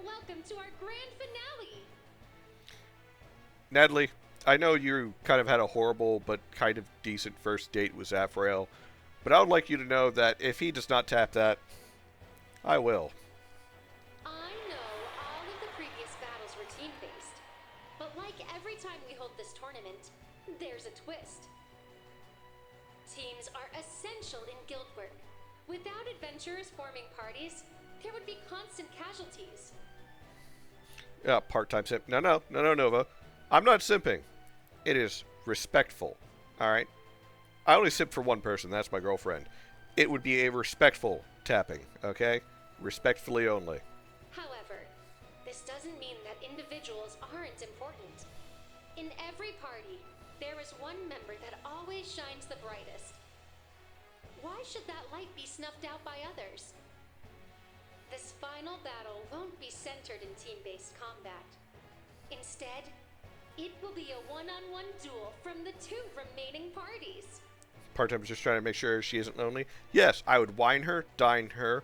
Welcome to our grand finale. Natalie, I know you kind of had a horrible but kind of decent first date with Zafrael, but I would like you to know that if he does not tap that, I will. I know all of the previous battles were team-based, but like every time we hold this tournament, there's a twist. Teams are essential in guild work. Without adventurers forming parties, there would be constant casualties. Yeah, part-time simp. No, Nova. I'm not simping. It is respectful. Alright? I only simp for one person, that's my girlfriend. It would be a respectful tapping, okay? Respectfully only. However, this doesn't mean that individuals aren't important. In every party, there is one member that always shines the brightest. Why should that light be snuffed out by others? This final battle won't be centered in team-based combat. Instead, it will be a one-on-one duel from the 2 remaining parties. Part-time's just trying to make sure she isn't lonely. Yes, I would wine her, dine her,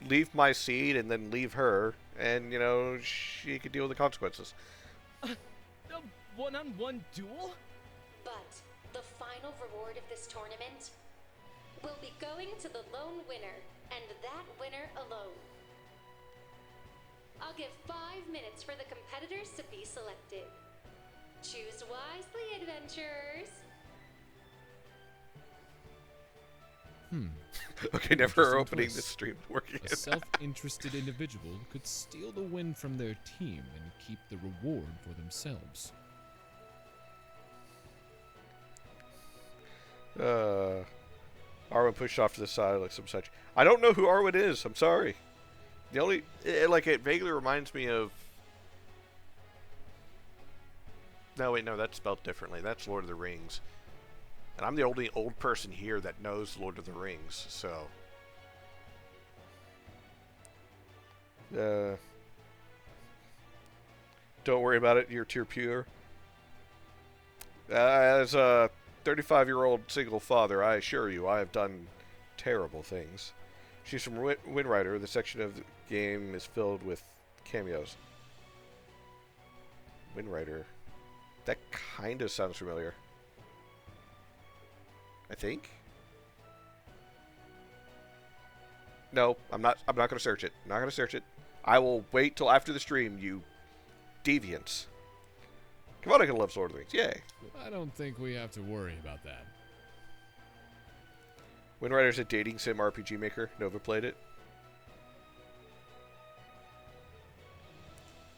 leave my seed, and then leave her, and, you know, she could deal with the consequences. A one-on-one duel? But the final reward of this tournament will be going to the lone winner, and that winner alone. I'll give 5 minutes for the competitors to be selected. Choose wisely, adventurers. Okay, never Interesting opening twist. this stream working. A self-interested individual could steal the win from their team and keep the reward for themselves. Arwen pushed off to the side like some such. I don't know who Arwen is. I'm sorry. The only it vaguely reminds me of. No, wait, no, that's spelled differently. That's Lord of the Rings, and I'm the only old person here that knows Lord of the Rings. So, don't worry about it. You're too pure. As a 35-year-old single father, I assure you, I have done terrible things. She's from Windrider. The section of the game is filled with cameos. Windrider. That kind of sounds familiar. I think. No, I'm not going to search it. Not going to search it. I will wait till after the stream, you deviants. Come on, I can love Lord of the Rings. Yay. I don't think we have to worry about that. Windrider's a dating sim RPG maker. Nova played it.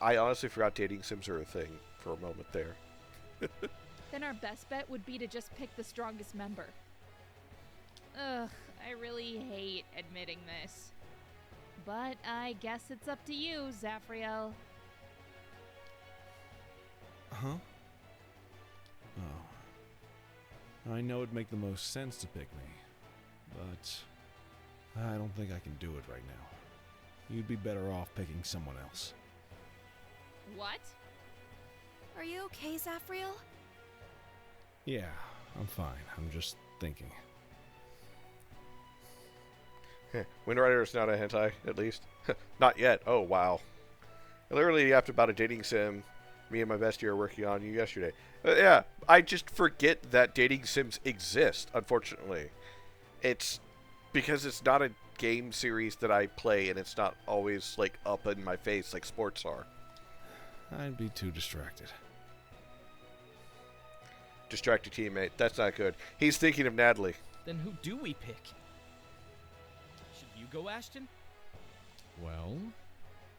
I honestly forgot dating sims are a thing for a moment there. Then our best bet would be to just pick the strongest member. Ugh, I really hate admitting this. But I guess it's up to you, Zafriel. Huh? Oh. I know it'd make the most sense to pick me, but I don't think I can do it right now. You'd be better off picking someone else. What? Are you okay, Zafriel? Yeah, I'm fine. I'm just thinking. Windrider is not a hentai, at least. Not yet. Oh, wow. I literally yapped about a dating sim me and my bestie are working on yesterday. Yeah, I just forget that dating sims exist, unfortunately. It's because it's not a game series that I play, and it's not always, like, up in my face like sports are. I'd be too distracted. Distracted teammate. That's not good. He's thinking of Natalie. Then who do we pick? Should you go, Ashton? Well,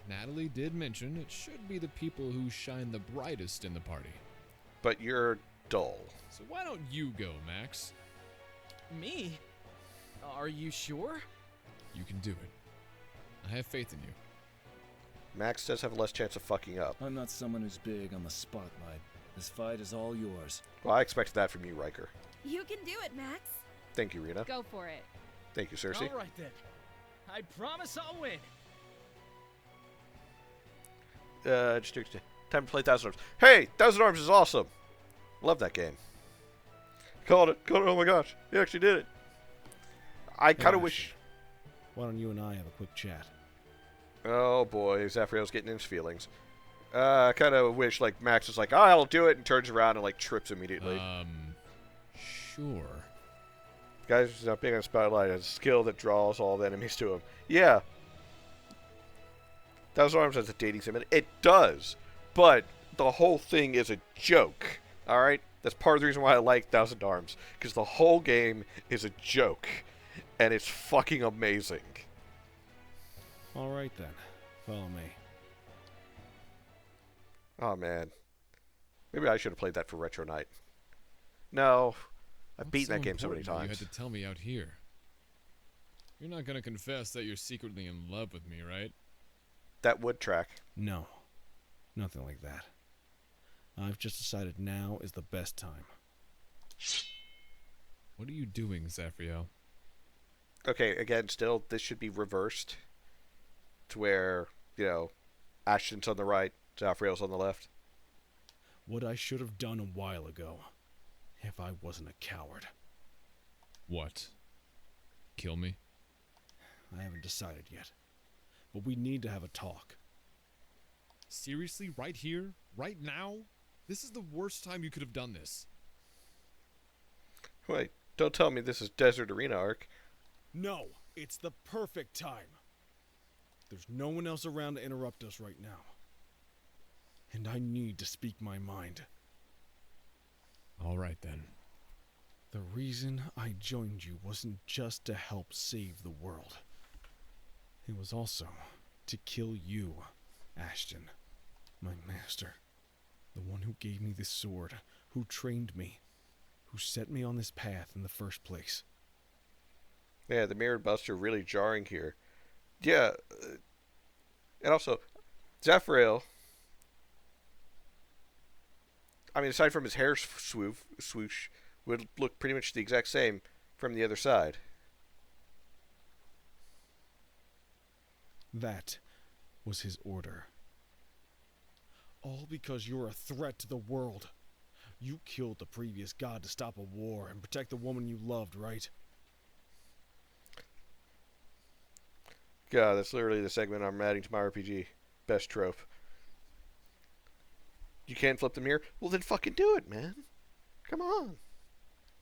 Natalie did mention it should be the people who shine the brightest in the party. But you're dull. So why don't you go, Max? Me? Are you sure? You can do it. I have faith in you. Max does have less chance of fucking up. I'm not someone who's big on the spotlight. This fight is all yours. Well, I expected that from you, Riker. You can do it, Max. Thank you, Rena. Go for it. Thank you, Cersei. All right, then. I promise I'll win. Just time to play Thousand Arms. Hey, Thousand Arms is awesome. Love that game. Called it. Oh my gosh, he actually did it. I kind of wish. Why don't you and I have a quick chat? Oh boy, Zafriel's getting in his feelings. I kind of wish like Max was like, oh, I'll do it, and turns around and like trips immediately. Sure. Guys not being on spotlight has a skill that draws all the enemies to him. Yeah. Thousand Arms has a dating sim, and it does, but the whole thing is a joke. All right, that's part of the reason why I like Thousand Arms, because the whole game is a joke, and it's fucking amazing. All right then, follow me. Oh man, maybe I should have played that for Retro Night. No, I've beaten that game so many important that times. You had to tell me out here. You're not gonna confess that you're secretly in love with me, right? That would track. No, nothing like that. I've just decided now is the best time. What are you doing, Zafriel? Okay, again, still, this should be reversed to where, you know, Ashton's on the right, Zafriel's on the left. What I should have done a while ago, if I wasn't a coward. What? Kill me? I haven't decided yet, but we need to have a talk. Seriously? Right here? Right now? This is the worst time you could have done this. Wait, don't tell me this is Desert Arena Arc. No, it's the perfect time. There's no one else around to interrupt us right now. And I need to speak my mind. All right, then. The reason I joined you wasn't just to help save the world. It was also to kill you, Ashton, my master. The one who gave me this sword, who trained me, who set me on this path in the first place. Yeah, the mirror busts are really jarring here. Yeah, and also, Zephyriel, I mean, aside from his hair swoosh, would look pretty much the exact same from the other side. That was his order. All because you're a threat to the world. You killed the previous god to stop a war and protect the woman you loved, right? God, that's literally the segment I'm adding to my RPG. Best trope. You can't flip the mirror? Well, then fucking do it, man. Come on.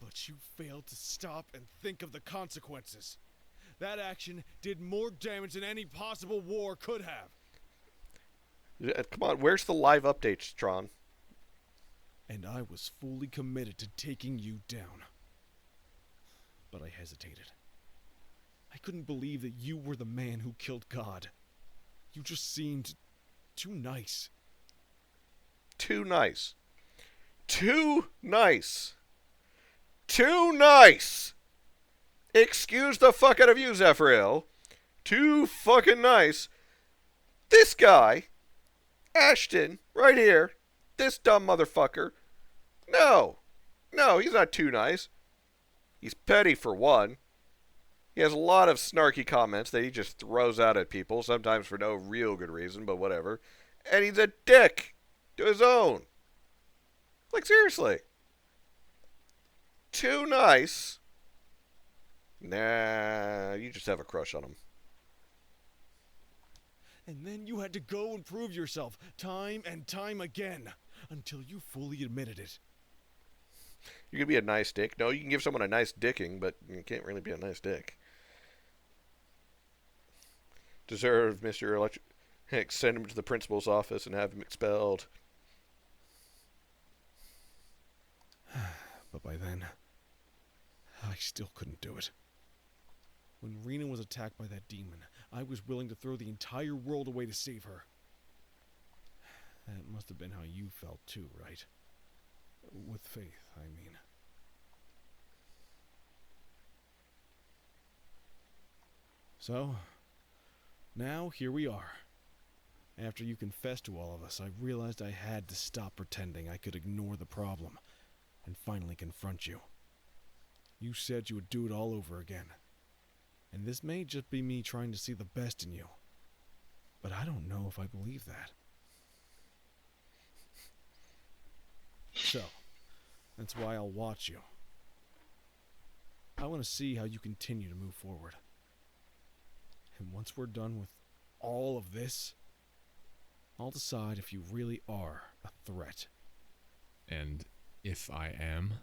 But you failed to stop and think of the consequences. That action did more damage than any possible war could have. Come on, where's the live updates, Tron? And I was fully committed to taking you down. But I hesitated. I couldn't believe that you were the man who killed God. You just seemed too nice. Too nice. Too nice. Too nice! Excuse the fuck out of you, Zephyriel. Too fucking nice. This guy, Ashton, right here, this dumb motherfucker. No, he's not too nice. He's petty for one. He has a lot of snarky comments that he just throws out at people, sometimes for no real good reason, but whatever. And he's a dick to his own. Like, seriously. Too nice. Nah, you just have a crush on him. And then you had to go and prove yourself, time and time again, until you fully admitted it. You can be a nice dick. No, you can give someone a nice dicking, but you can't really be a nice dick. Deserve Mr. Electric. Heck, send him to the principal's office and have him expelled. But by then, I still couldn't do it. When Rena was attacked by that demon, I was willing to throw the entire world away to save her. That must have been how you felt too, right? With faith, I mean. So, now here we are. After you confessed to all of us, I realized I had to stop pretending I could ignore the problem and finally confront you. You said you would do it all over again. And this may just be me trying to see the best in you. But I don't know if I believe that. So, that's why I'll watch you. I want to see how you continue to move forward. And once we're done with all of this, I'll decide if you really are a threat. And if I am?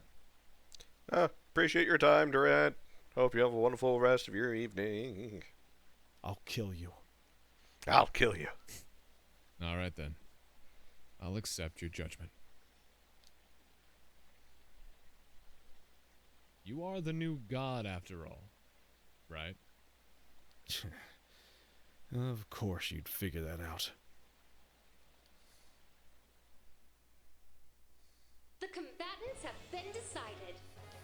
Appreciate your time, Durant. Hope you have a wonderful rest of your evening. I'll kill you. I'll kill you. All right, then. I'll accept your judgment. You are the new god, after all, right? Of course you'd figure that out. The combatants have been decided.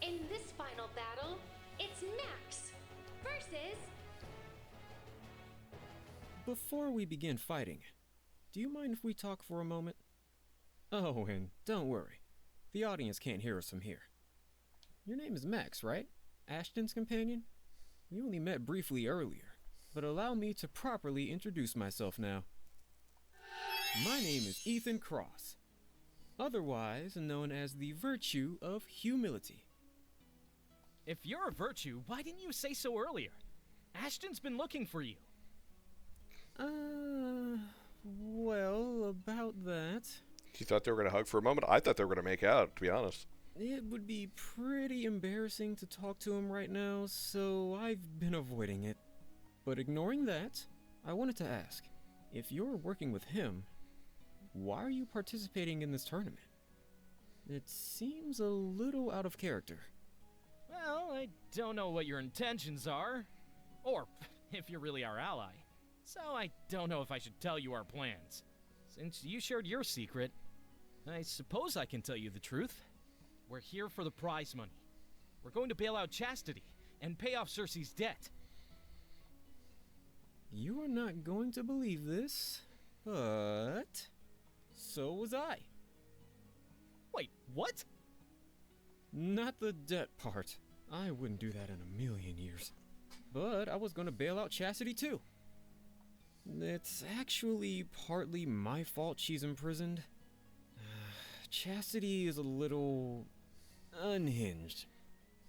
In this final battle, it's Max versus... Before we begin fighting, do you mind if we talk for a moment? Oh, and don't worry. The audience can't hear us from here. Your name is Max, right? Ashton's companion? We only met briefly earlier, but allow me to properly introduce myself now. My name is Ethan Cross, otherwise known as the virtue of humility. If you're a virtue, why didn't you say so earlier? Ashton's been looking for you. Well, about that... You thought they were going to hug for a moment? I thought they were going to make out, to be honest. It would be pretty embarrassing to talk to him right now, so I've been avoiding it. But ignoring that, I wanted to ask, if you're working with him, why are you participating in this tournament? It seems a little out of character. Well, I don't know what your intentions are, or if you're really our ally. So I don't know if I should tell you our plans. Since you shared your secret, I suppose I can tell you the truth. We're here for the prize money. We're going to bail out Chastity and pay off Cersei's debt. You are not going to believe this, but so was I. Wait, what? Not the debt part. I wouldn't do that in a million years. But I was going to bail out Chastity too. It's actually partly my fault she's imprisoned. Chastity is a little unhinged,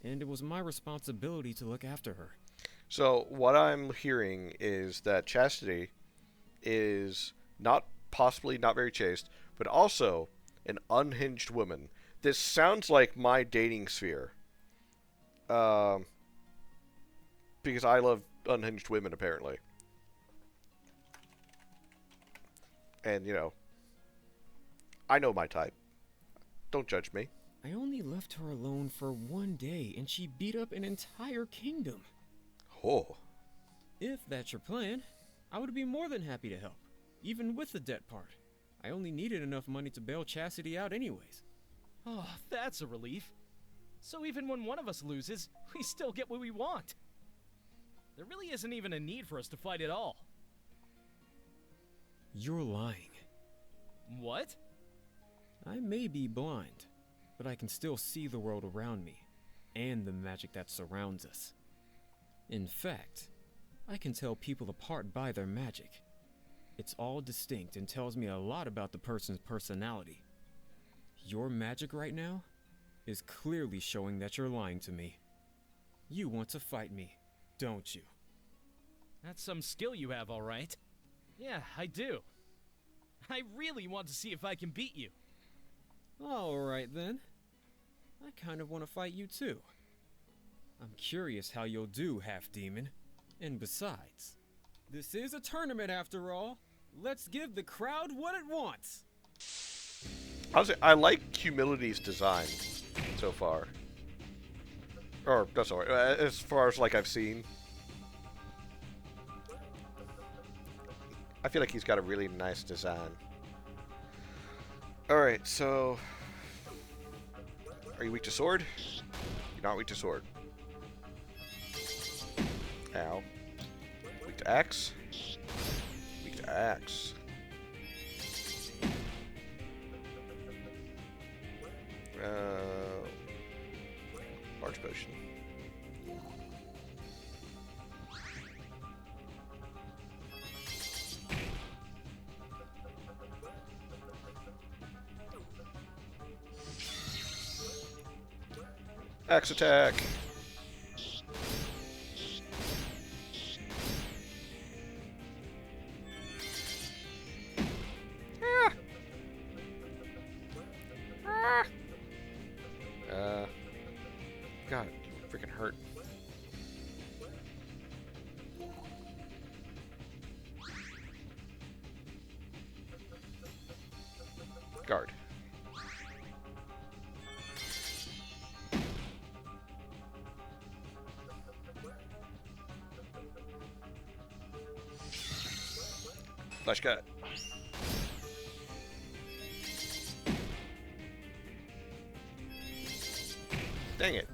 and it was my responsibility to look after her. So what I'm hearing is that Chastity is possibly not very chaste, but also an unhinged woman. This sounds like my dating sphere. Because I love unhinged women, apparently. And, you know, I know my type. Don't judge me. I only left her alone for one day, and she beat up an entire kingdom. Oh. If that's your plan, I would be more than happy to help, even with the debt part. I only needed enough money to bail Chastity out anyways. Oh, that's a relief. So even when one of us loses, we still get what we want. There really isn't even a need for us to fight at all. You're lying. What? I may be blind, but I can still see the world around me, and the magic that surrounds us. In fact, I can tell people apart by their magic. It's all distinct and tells me a lot about the person's personality. Your magic right now is clearly showing that you're lying to me. You want to fight me, don't you? That's some skill you have, all right. Yeah, I do. I really want to see if I can beat you. All right, then. I kind of want to fight you, too. I'm curious how you'll do, half-demon. And besides, this is a tournament after all. Let's give the crowd what it wants. I like Humility's design so far. Or, that's alright, as far as, like, I've seen. I feel like he's got a really nice design. Alright, so... Are you weak to sword? You're not weak to sword. Ow. Weak to axe? Weak to axe. Large potion. Axe attack. God, you freaking hurt. Guard. Flash cut. Dang it.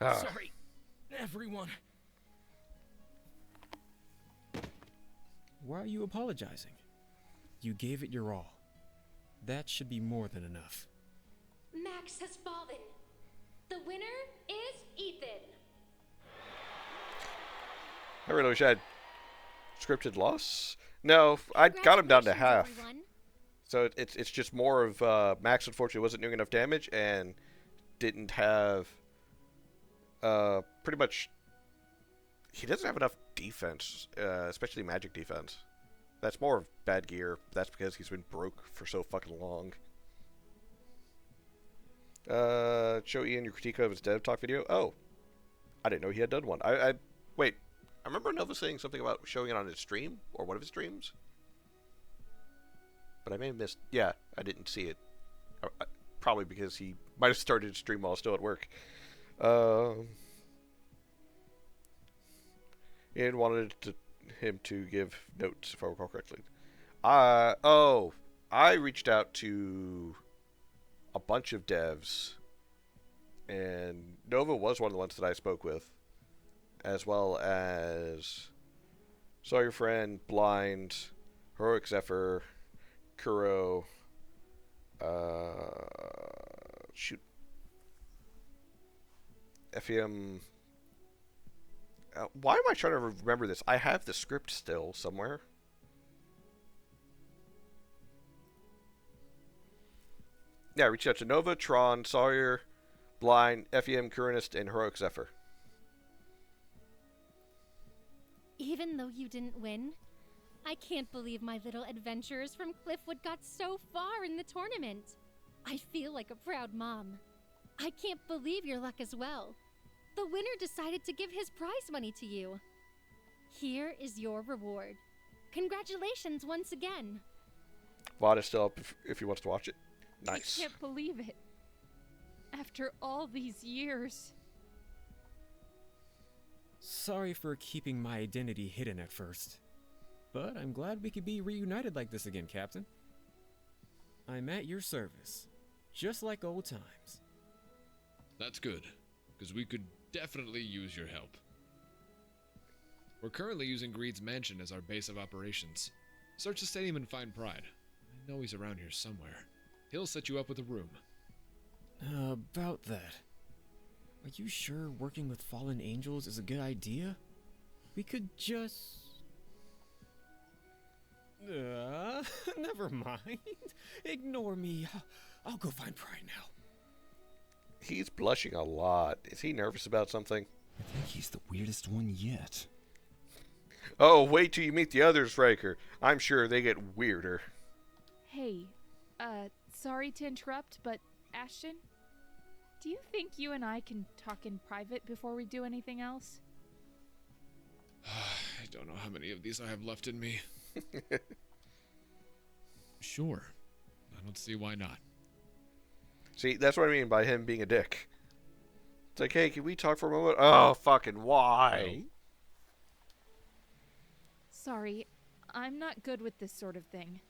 Sorry, everyone. Why are you apologizing? You gave it your all. That should be more than enough. Max has fallen. The winner is Ethan. I really wish I had scripted loss. No, I got him down to half. Everyone. So it's just more of Max unfortunately wasn't doing enough damage and didn't have pretty much he doesn't have enough defense, especially magic defense. That's more of bad gear. That's because he's been broke for so fucking long. Show Ian your critique of his DevTalk video. Oh, I didn't know he had done one. Wait, remember Nova saying something about showing it on his stream, or one of his streams. But I may have missed... Yeah, I didn't see it. Probably because he might have started his stream while still at work. And wanted him to give notes, if I recall correctly. I reached out to a bunch of devs, and Nova was one of the ones that I spoke with, as well as Saw Your Friend, Blind, Heroic Zephyr, Kuro, FEM. Why am I trying to remember this? I have the script still somewhere. Yeah, I reached out to Nova, Tron, Sawyer, Blind, FEM, Kurinist, and Heroic Zephyr. Even though you didn't win, I can't believe my little adventurers from Cliffwood got so far in the tournament. I feel like a proud mom. I can't believe your luck as well. The winner decided to give his prize money to you. Here is your reward. Congratulations once again. VOD is still up if he wants to watch it. Nice. I can't believe it. After all these years. Sorry for keeping my identity hidden at first. But I'm glad we could be reunited like this again, Captain. I'm at your service. Just like old times. That's good, because we could definitely use your help. We're currently using Greed's mansion as our base of operations. Search the stadium and find Pride. I know he's around here somewhere. He'll set you up with a room. About that. Are you sure working with fallen angels is a good idea? We could just... never mind. Ignore me. I'll go find Pride now. He's blushing a lot. Is he nervous about something? I think he's the weirdest one yet. Oh, wait till you meet the others, Riker. I'm sure they get weirder. Hey, sorry to interrupt, but Ashton, do you think you and I can talk in private before we do anything else? I don't know how many of these I have left in me. Sure. I don't see why not. See, that's what I mean by him being a dick. It's like, hey, can we talk for a moment? Oh, fucking why? No. Sorry, I'm not good with this sort of thing.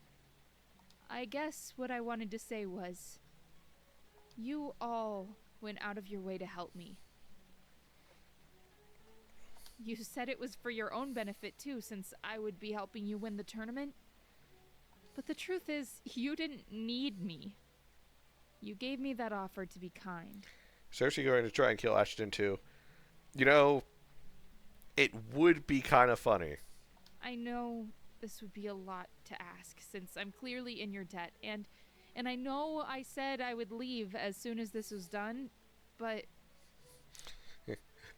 I guess what I wanted to say was, you all went out of your way to help me. You said it was for your own benefit too, since I would be helping you win the tournament. But the truth is, you didn't need me. You gave me that offer to be kind. Cersei going to try and kill Ashton too. You know, it would be kind of funny. I know this would be a lot to ask, since I'm clearly in your debt, and I know I said I would leave as soon as this was done, but...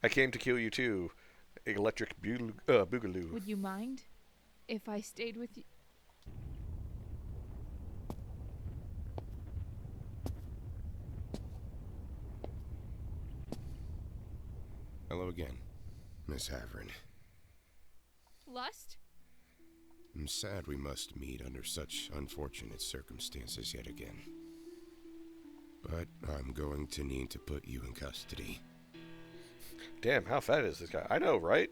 I came to kill you too, Electric Boogaloo. Would you mind if I stayed with you? Hello again, Miss Havrin. Lust? I'm sad we must meet under such unfortunate circumstances yet again. But I'm going to need to put you in custody. Damn, how fat is this guy? I know, right?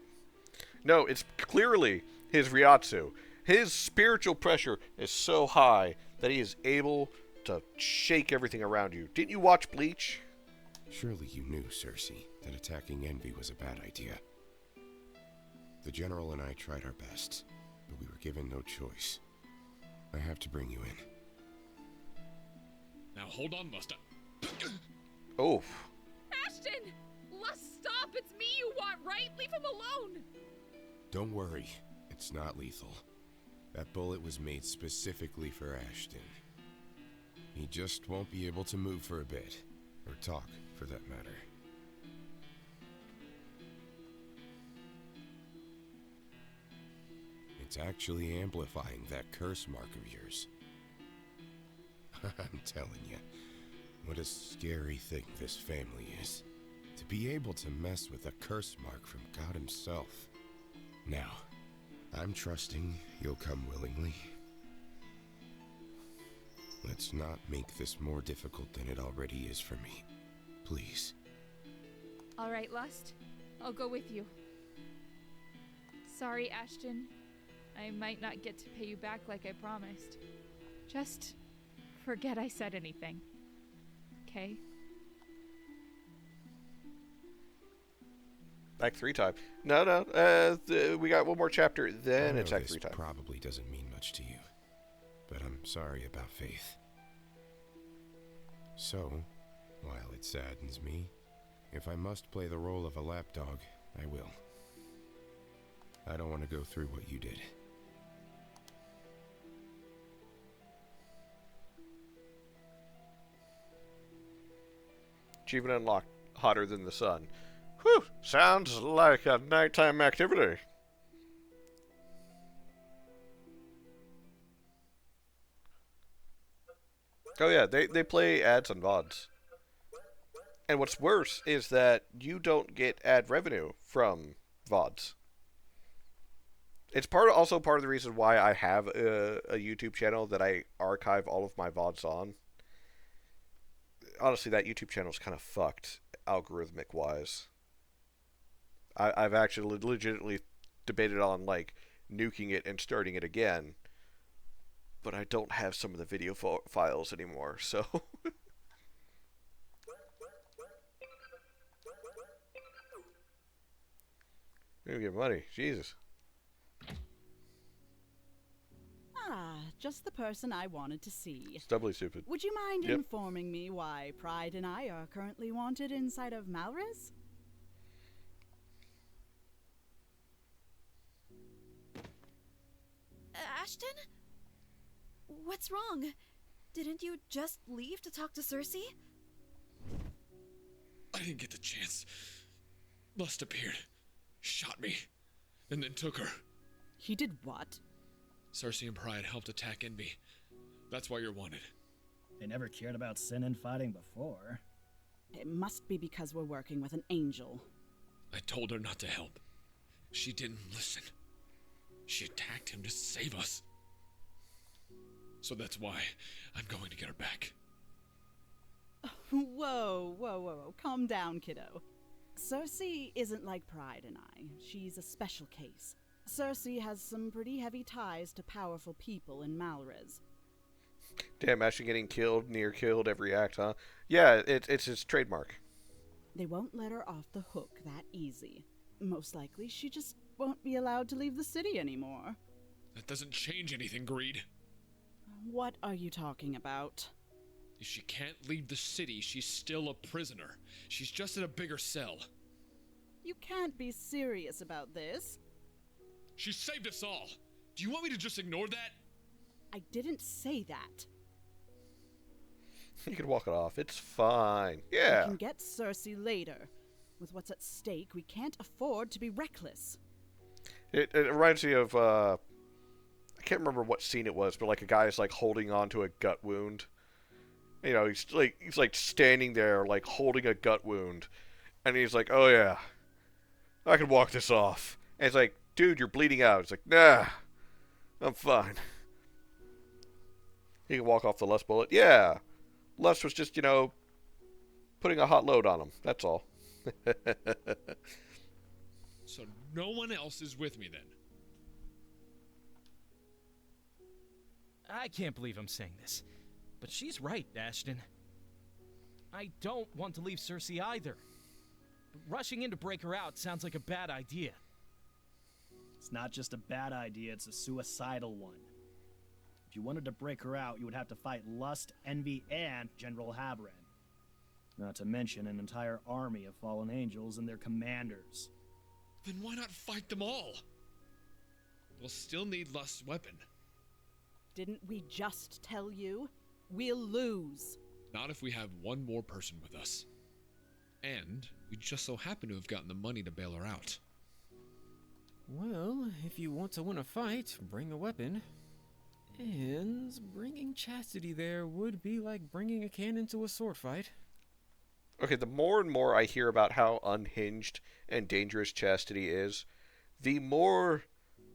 No, it's clearly his Ryatsu. His spiritual pressure is so high that he is able to shake everything around you. Didn't you watch Bleach? Surely you knew, Cersei, that attacking Envy was a bad idea. The General and I tried our best, but we were given no choice. I have to bring you in. Now hold on, Lusta. Oh. Ashton! Lust, stop! It's me you want, right? Leave him alone! Don't worry, it's not lethal. That bullet was made specifically for Ashton. He just won't be able to move for a bit, or talk, for that matter. It's actually amplifying that curse mark of yours. I'm telling you, what a scary thing this family is. To be able to mess with a curse mark from God himself. Now, I'm trusting you'll come willingly. Let's not make this more difficult than it already is for me. Please. All right, Lust. I'll go with you. Sorry, Ashton. I might not get to pay you back like I promised. Just forget I said anything. Okay? Act 3 time. No. We got one more chapter, then it's Act 3 time. Probably doesn't mean much to you, but I'm sorry about Faith. So, while it saddens me, if I must play the role of a lapdog, I will. I don't want to go through what you did. Achievement unlocked. Hotter than the sun. Whew! Sounds like a nighttime activity. Oh yeah, they play ads on VODs. And what's worse is that you don't get ad revenue from VODs. It's also part of the reason why I have a YouTube channel that I archive all of my VODs on. Honestly, that YouTube channel is kind of fucked, algorithmic-wise. I've actually legitimately debated on, like, nuking it and starting it again. But I don't have some of the video files anymore, so... Maybe get money. Jesus. Ah, just the person I wanted to see. It's doubly stupid. Would you mind Yep. informing me why Pride and I are currently wanted inside of Malrez? Ashton? What's wrong? Didn't you just leave to talk to Cersei? I didn't get the chance. Lust appeared, shot me, and then took her. He did what? Cersei and Pride helped attack Envy. That's why you're wanted. They never cared about sin and fighting before. It must be because we're working with an angel. I told her not to help. She didn't listen. She attacked him to save us. So that's why I'm going to get her back. Whoa. Calm down, kiddo. Cersei isn't like Pride and I. She's a special case. Cersei has some pretty heavy ties to powerful people in Malrez. Damn, Ashton getting killed, near killed every act, huh? Yeah, it's his trademark. They won't let her off the hook that easy. Most likely, she just won't be allowed to leave the city anymore. That doesn't change anything, Greed. What are you talking about? If she can't leave the city, she's still a prisoner. She's just in a bigger cell. You can't be serious about this. She saved us all. Do you want me to just ignore that? I didn't say that. You can walk it off. It's fine. Yeah. We can get Cersei later. With what's at stake, we can't afford to be reckless. It reminds me of, I can't remember what scene it was, but like a guy's like holding on to a gut wound. You know, he's like standing there like holding a gut wound. And he's like, oh yeah, I can walk this off. And it's like, dude, you're bleeding out. It's like, nah, I'm fine. He can walk off the Lust bullet. Yeah. Lust was just, you know, putting a hot load on him. That's all. So no one else is with me then? I can't believe I'm saying this, but she's right, Ashton. I don't want to leave Cersei either. But rushing in to break her out sounds like a bad idea. It's not just a bad idea, it's a suicidal one. If you wanted to break her out, you would have to fight Lust, Envy, and General Habran. Not to mention an entire army of fallen angels and their commanders. Then why not fight them all? We'll still need Lust's weapon. Didn't we just tell you? We'll lose. Not if we have one more person with us. And we just so happen to have gotten the money to bail her out. Well, if you want to win a fight, bring a weapon. And bringing Chastity there would be like bringing a cannon to a sword fight. Okay, the more and more I hear about how unhinged and dangerous Chastity is, the more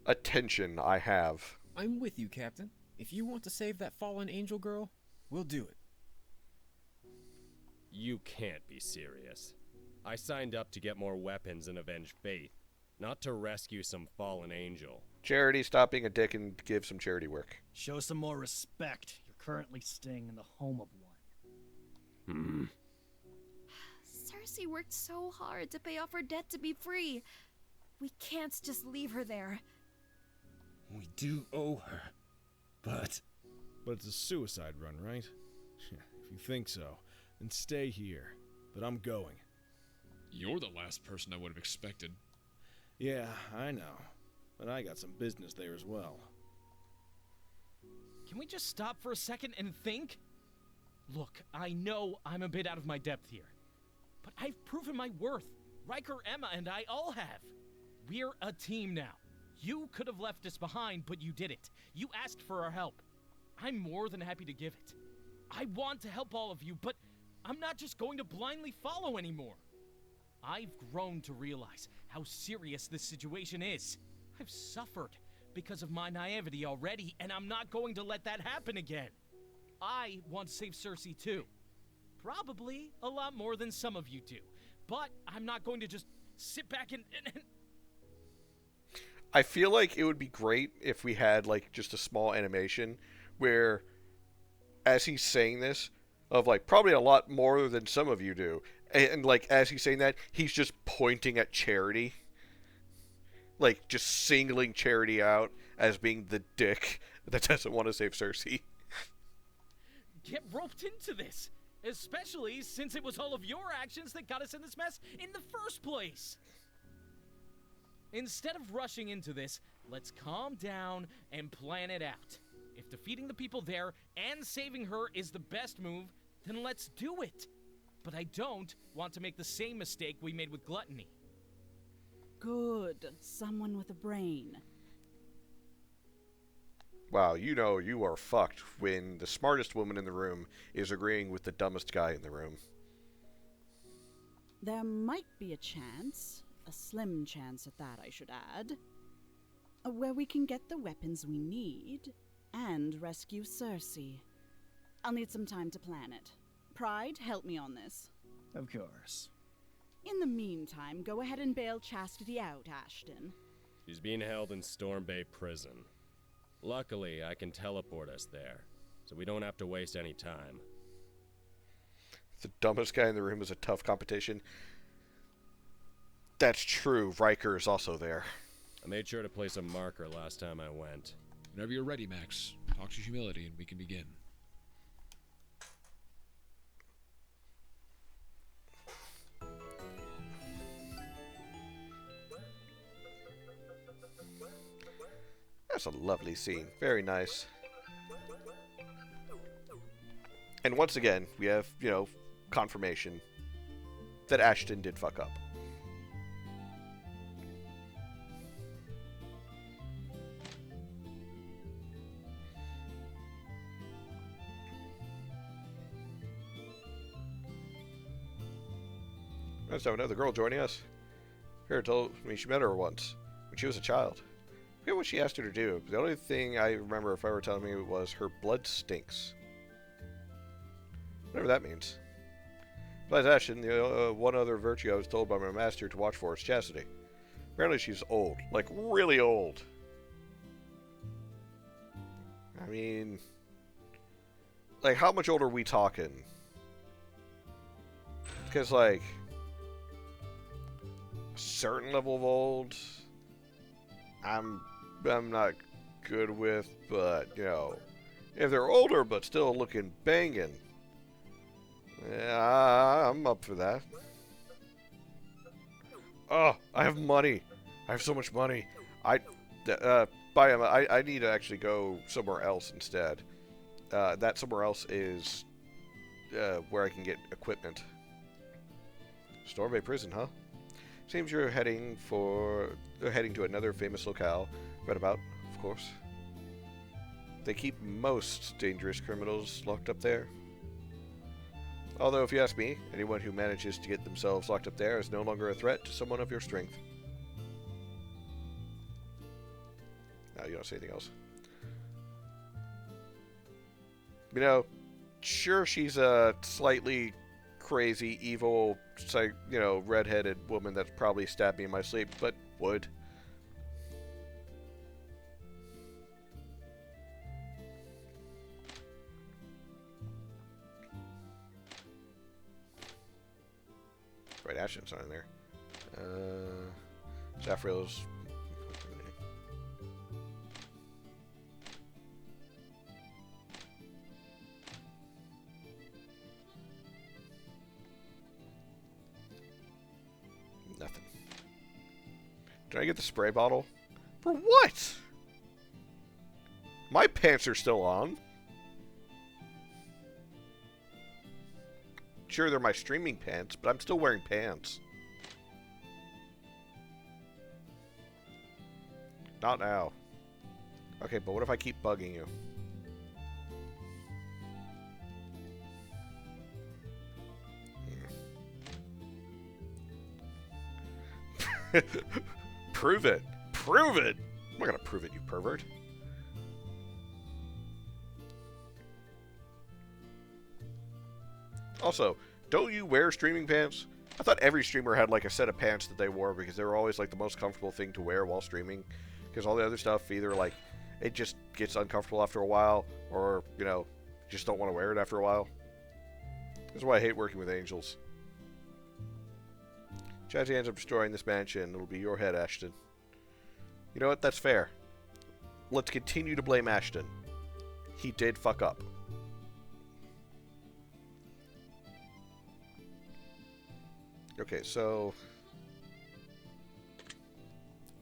attention I have. I'm with you, Captain. If you want to save that fallen angel girl, we'll do it. You can't be serious. I signed up to get more weapons and avenge Faith, not to rescue some fallen angel. Charity, stop being a dick and give some charity work. Show some more respect. You're currently staying in the home of one. Cersei worked so hard to pay off her debt to be free. We can't just leave her there. We do owe her, but... But it's a suicide run, right? If you think so, then stay here. But I'm going. You're the last person I would have expected. Yeah, I know. But I got some business there as well. Can we just stop for a second and think? Look, I know I'm a bit out of my depth here. But I've proven my worth. Riker, Emma, and I all have. We're a team now. You could have left us behind, but you didn't. You asked for our help. I'm more than happy to give it. I want to help all of you, but I'm not just going to blindly follow anymore. I've grown to realize how serious this situation is. I've suffered because of my naivety already, and I'm not going to let that happen again. I want to save Cersei too. Probably a lot more than some of you do. But I'm not going to just sit back and... I feel like it would be great if we had, like, just a small animation where, as he's saying this, of, like, probably a lot more than some of you do, and like, as he's saying that, he's just pointing at Charity. Like, just singling Charity out as being the dick that doesn't want to save Cersei. Get roped into this, especially since it was all of your actions that got us in this mess in the first place. Instead of rushing into this, let's calm down and plan it out. If defeating the people there and saving her is the best move, then let's do it. But I don't want to make the same mistake we made with Gluttony. Good. Someone with a brain. Wow, you know you are fucked when the smartest woman in the room is agreeing with the dumbest guy in the room. There might be a chance, a slim chance at that I should add, where we can get the weapons we need and rescue Cersei. I'll need some time to plan it. Pride, help me on this. Of course. In the meantime, go ahead and bail Chastity out, Ashton. She's being held in Storm Bay Prison. Luckily, I can teleport us there, so we don't have to waste any time. The dumbest guy in the room is a tough competition. That's true. Riker is also there. I made sure to place a marker last time I went. Whenever you're ready, Max, talk to Humility and we can begin. That's a lovely scene. Very nice. And once again, we have, you know, confirmation that Ashton did fuck up. Nice to have another girl joining us. Vera told me she met her once, when she was a child. I forget what she asked her to do. The only thing I remember, if I were telling me, was her blood stinks. Whatever that means. Besides Ashton, the one other virtue I was told by my master to watch for is chastity. Apparently she's old. Like, really old. I mean... like, how much older are we talking? Because, like... a certain level of old... I'm not good with, but, you know... if they're older but still looking banging... yeah, I'm up for that. Oh, I have money. I have so much money. Bye, Emma. I need to actually go somewhere else instead. That somewhere else is where I can get equipment. Storm Bay Prison, huh? Seems you're heading to another famous locale. Read about, of course. They keep most dangerous criminals locked up there. Although, if you ask me, anyone who manages to get themselves locked up there is no longer a threat to someone of your strength. No, you don't see anything else. You know, sure, she's a slightly crazy, evil, you know, redheaded woman that's probably stabbed me in my sleep, but would. Right, Ashton's not in there. Zafriel's. Nothing. Did I get the spray bottle? For what? My pants are still on. Sure, they're my streaming pants, but I'm still wearing pants. Not now. Okay, but what if I keep bugging you? Prove it. Prove it. I'm not gonna prove it, you pervert. Also, don't you wear streaming pants? I thought every streamer had like a set of pants that they wore because they were always like the most comfortable thing to wear while streaming. Because all the other stuff, either like it just gets uncomfortable after a while, or you know, just don't want to wear it after a while. That's why I hate working with angels. Chazzy ends up destroying this mansion. It'll be your head, Ashton. You know what? That's fair. Let's continue to blame Ashton. He did fuck up. Okay, so...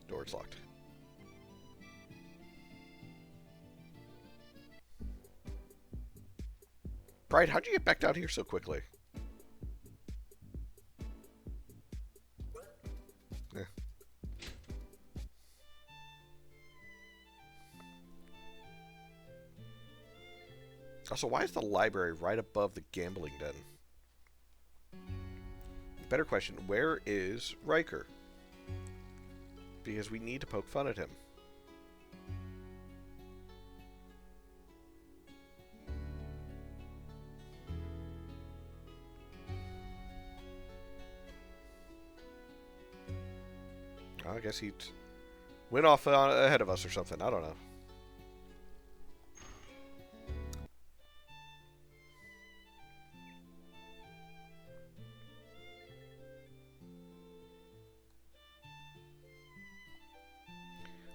Door's locked. Bright, how'd you get back down here so quickly? Yeah. Also, why is the library right above the gambling den? Better question, where is Riker? Because we need to poke fun at him. I guess he went off ahead of us or something. I don't know.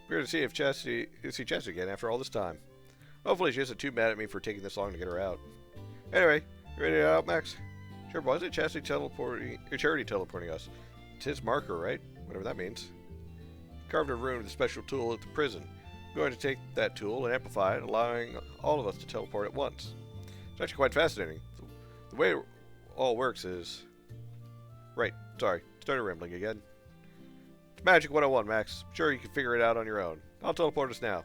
We're to see if Chastity again after all this time. Hopefully she isn't too mad at me for taking this long to get her out. Anyway, you ready to get out, Max? Sure, was it Chastity Charity teleporting us? It's his marker, right? Whatever that means. Carved a rune with a special tool at the prison. I'm going to take that tool and amplify it, allowing all of us to teleport at once. It's actually quite fascinating. The way it all works is... Right, sorry, started rambling again. It's Magic 101, Max. I'm sure you can figure it out on your own. I'll teleport us now.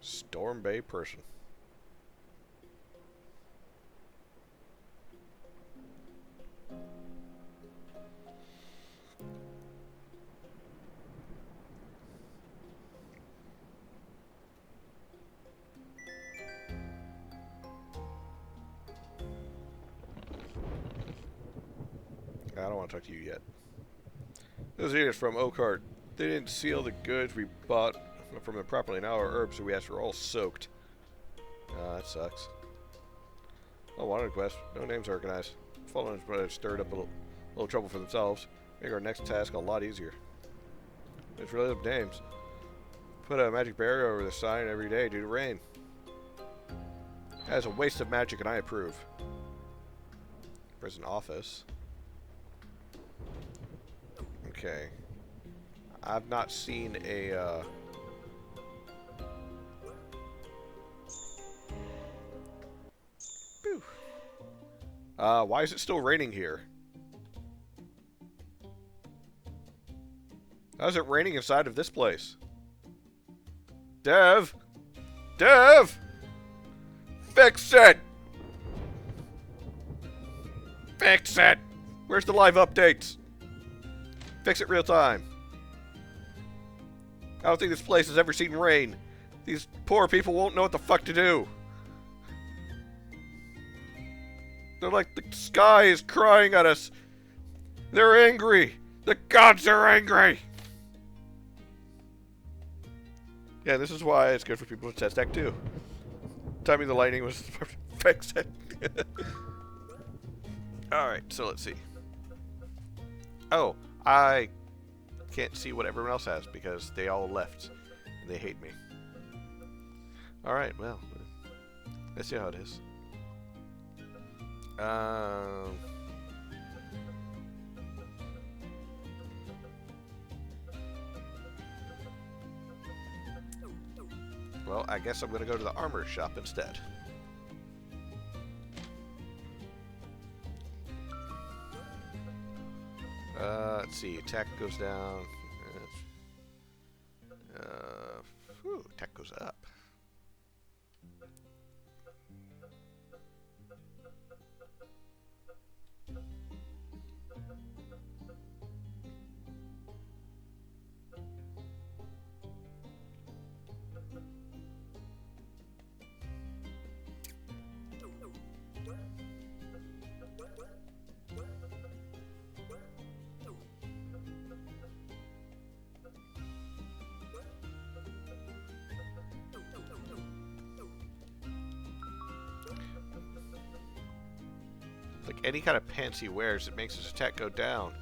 Storm Bay person. I don't want to talk to you yet. Those idiots from Oakheart, they didn't seal the goods we bought from them properly. Now our herbs that we asked were all soaked. That sucks. Oh, wanted quest. No names organized. Fallen has stirred up a little trouble for themselves. Make our next task a lot easier. It's really up names. Put a magic barrier over the sign every day due to rain. That is a waste of magic and I approve. Prison office. Okay. I've not seen a, why is it still raining here? How's it raining inside of this place? Dev! Dev! Fix it! Fix it! Where's the live updates? Fix it real time. I don't think this place has ever seen rain. These poor people won't know what the fuck to do. They're like, the sky is crying at us. They're angry. The gods are angry. Yeah, this is why it's good for people to test deck too. Timing the lightning was fix it. Alright, so let's see. Oh, I can't see what everyone else has because they all left and they hate me. Alright, well, let's see how it is. Well, I guess I'm going to go to the armor shop instead. Let's see, attack goes down. Attack goes up. Like any kind of pants he wears, it makes his attack go down.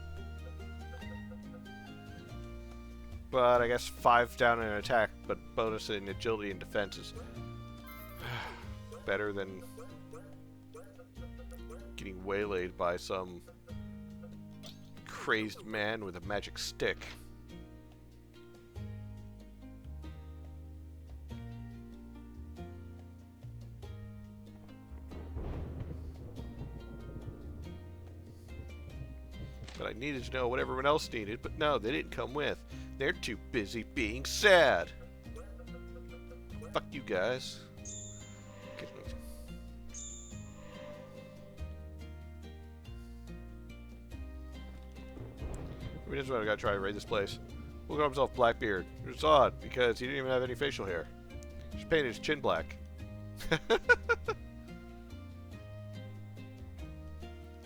But I guess 5 down in attack, but bonus in agility and defense is better than getting waylaid by some crazed man with a magic stick. But I needed to know what everyone else needed, but no, they didn't come with. They're too busy being sad. Fuck you guys. We just gotta try to raid this place. We'll call himself Blackbeard. It's odd, because he didn't even have any facial hair. Just painted his chin black.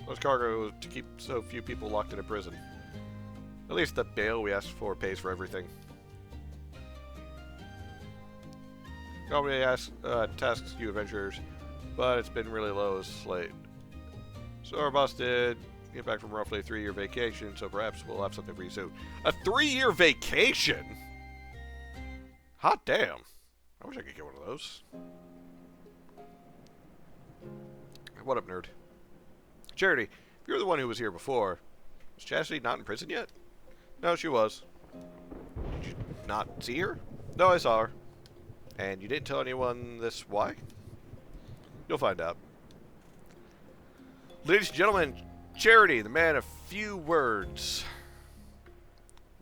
Most cargo to keep so few people locked in a prison. At least the bail we asked for pays for everything. Nobody tasks you adventurers, but it's been really low as late. So our boss did get back from roughly a 3-year vacation, so perhaps we'll have something for you soon. A 3-year vacation? Hot damn. I wish I could get one of those. What up, nerd? Charity, if you're the one who was here before, was Chastity not in prison yet? No, she was. Did you not see her? No, I saw her. And you didn't tell anyone this why? You'll find out. Ladies and gentlemen, Charity, the man of few words.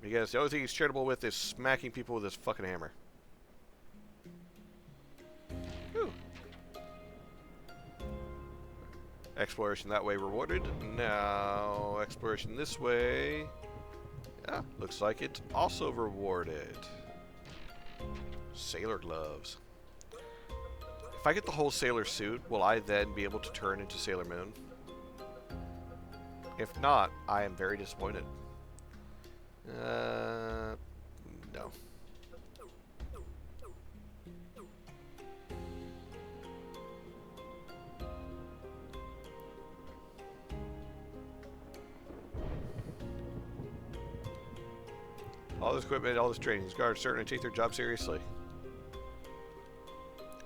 Because the only thing he's charitable with is smacking people with his fucking hammer. Whew. Exploration that way rewarded. Now, exploration this way. Yeah, looks like it's also rewarded. Sailor gloves. If I get the whole sailor suit, will I then be able to turn into Sailor Moon? If not, I am very disappointed. No. All this equipment, all this training, these guards certainly take their job seriously.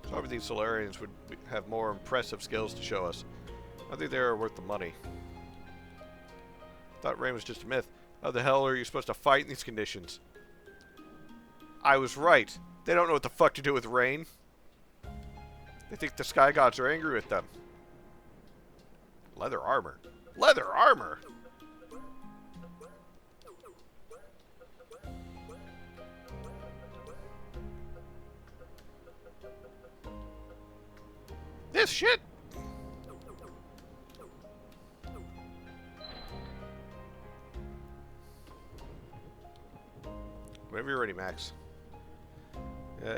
So I these Solarians would have more impressive skills to show us. I think they're worth the money. Thought rain was just a myth. How the hell are you supposed to fight in these conditions? I was right. They don't know what the fuck to do with rain. They think the sky gods are angry with them. Leather armor. Leather armor! This shit? Whenever you're ready, Max.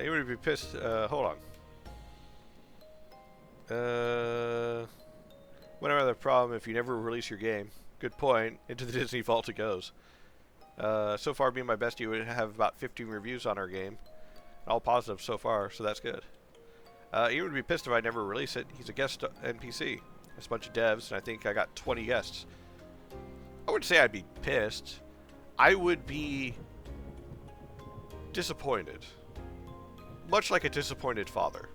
You would be pissed. Hold on. Wouldn't have a problem if you never release your game. Good point. Into the Disney Vault it goes. So far, being my bestie, would have about 15 reviews on our game. All positive so far, so that's good. He would be pissed if I never release it. He's a guest NPC. There's a bunch of devs, and I think I got 20 guests. I wouldn't say I'd be pissed. I would be disappointed. Much like a disappointed father.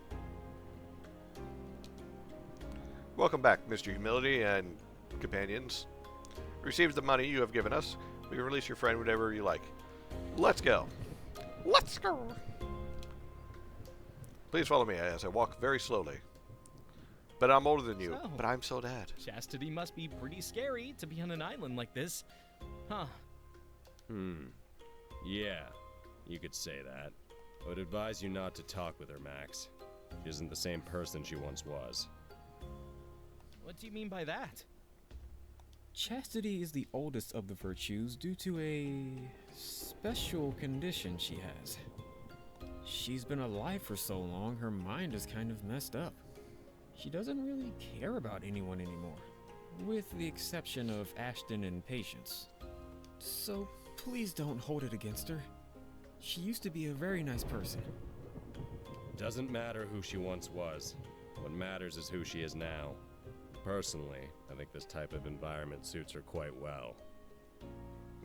Welcome back, Mr. Humility and companions. Receive the money you have given us. We can release your friend whenever you like. Let's go. Let's go. Please follow me as I walk very slowly. But I'm older than you. So, but I'm still dad. Chastity must be pretty scary to be on an island like this. Huh. Yeah, you could say that. I would advise you not to talk with her, Max. She isn't the same person she once was. What do you mean by that? Chastity is the oldest of the virtues due to a special condition she has. She's been alive for so long, her mind is kind of messed up. She doesn't really care about anyone anymore, with the exception of Ashton and Patience. So please don't hold it against her. She used to be a very nice person. Doesn't matter who she once was. What matters is who she is now. Personally, I think this type of environment suits her quite well.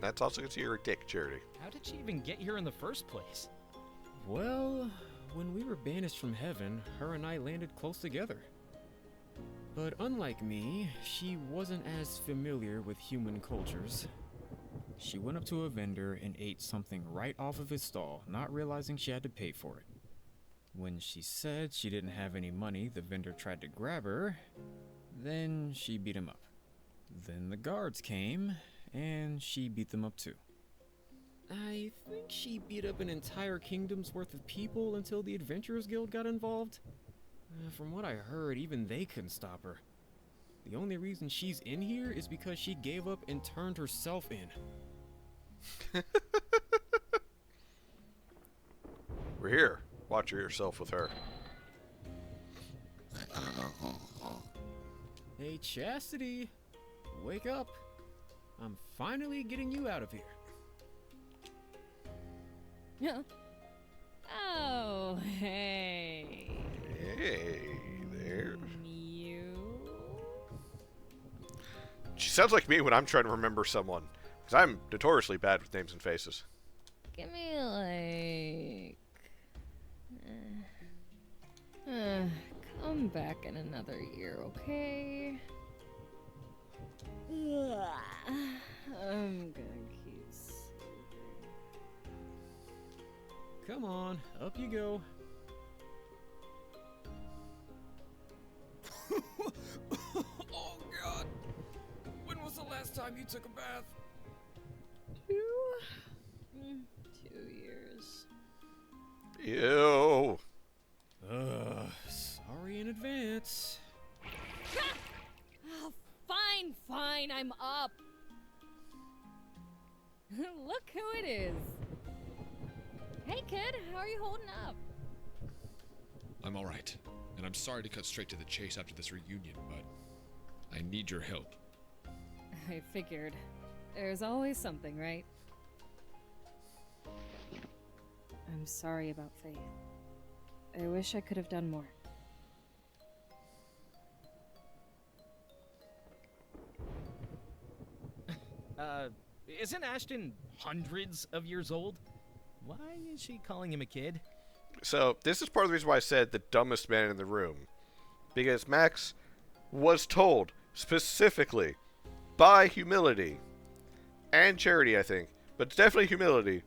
That's also because you're a dick, Charity. How did she even get here in the first place? Well, when we were banished from heaven, her and I landed close together. But unlike me, she wasn't as familiar with human cultures. She went up to a vendor and ate something right off of his stall, not realizing she had to pay for it. When she said she didn't have any money, the vendor tried to grab her. Then she beat him up. Then the guards came, and she beat them up too. I think she beat up an entire kingdom's worth of people until the Adventurers Guild got involved. From what I heard, even they couldn't stop her. The only reason she's in here is because she gave up and turned herself in. We're here. Watch yourself with her. Hey, Chastity, wake up. I'm finally getting you out of here. Oh, hey. Hey there. You? She sounds like me when I'm trying to remember someone. Because I'm notoriously bad with names and faces. Give me come back in another year, okay? I'm gonna keep sleeping. Come on, up you go. Oh god! When was the last time you took a bath? 2 years. Ew. Sorry in advance. Oh, fine, I'm up. Look who it is. Hey kid, how are you holding up? I'm alright, and I'm sorry to cut straight to the chase after this reunion, but I need your help. I figured. There's always something, right? I'm sorry about Faith. I wish I could have done more. Isn't Ashton hundreds of years old? Why is she calling him a kid? So, this is part of the reason why I said the dumbest man in the room. Because Max was told specifically by Humility and Charity, I think, but definitely Humility,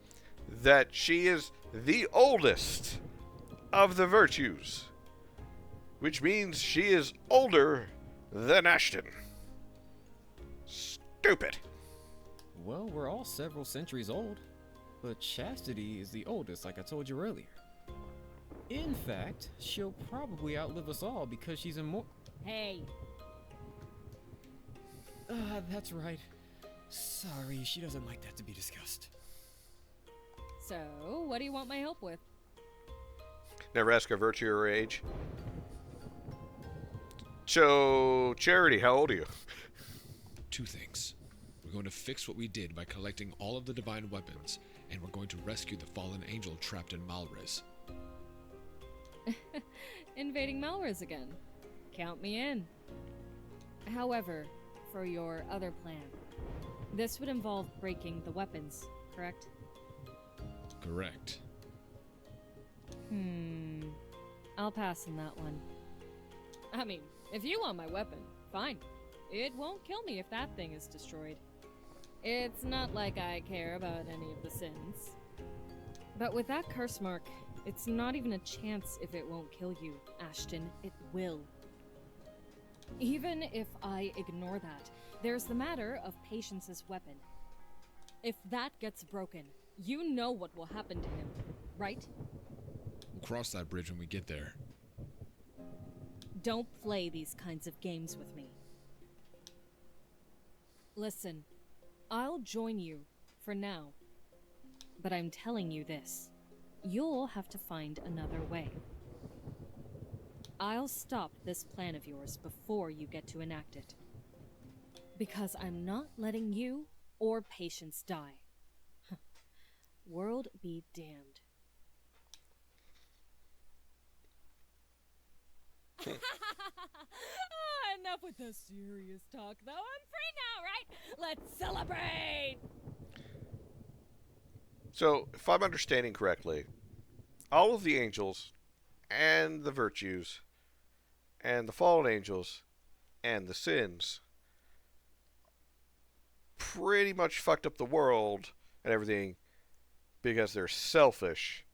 that she is the oldest of the virtues. Which means she is older than Ashton. Stupid. Well, we're all several centuries old, but Chastity is the oldest, like I told you earlier. In fact, she'll probably outlive us all because she's Hey! That's right. Sorry, she doesn't like that to be discussed. So, what do you want my help with? Never ask a virtue or age. So, Charity, how old are you? 2 things. We're going to fix what we did by collecting all of the divine weapons, and we're going to rescue the fallen angel trapped in Malriz. Invading Malriz again. Count me in. However, for your other plan, this would involve breaking the weapons, correct? Correct. I'll pass on that one. I mean, if you want my weapon, fine. It won't kill me if that thing is destroyed. It's not like I care about any of the sins. But with that curse mark, it's not even a chance if it won't kill you, Ashton. It will. Even if I ignore that, there's the matter of Patience's weapon. If that gets broken, you know what will happen to him, right? We'll cross that bridge when we get there. Don't play these kinds of games with me. Listen, I'll join you for now. But I'm telling you this. You'll have to find another way. I'll stop this plan of yours before you get to enact it. Because I'm not letting you or Patience die. World be damned. Enough with the serious talk, though. I'm free now, right? Let's celebrate! So, if I'm understanding correctly, all of the angels and the virtues and the fallen angels and the sins pretty much fucked up the world and everything because they're selfish,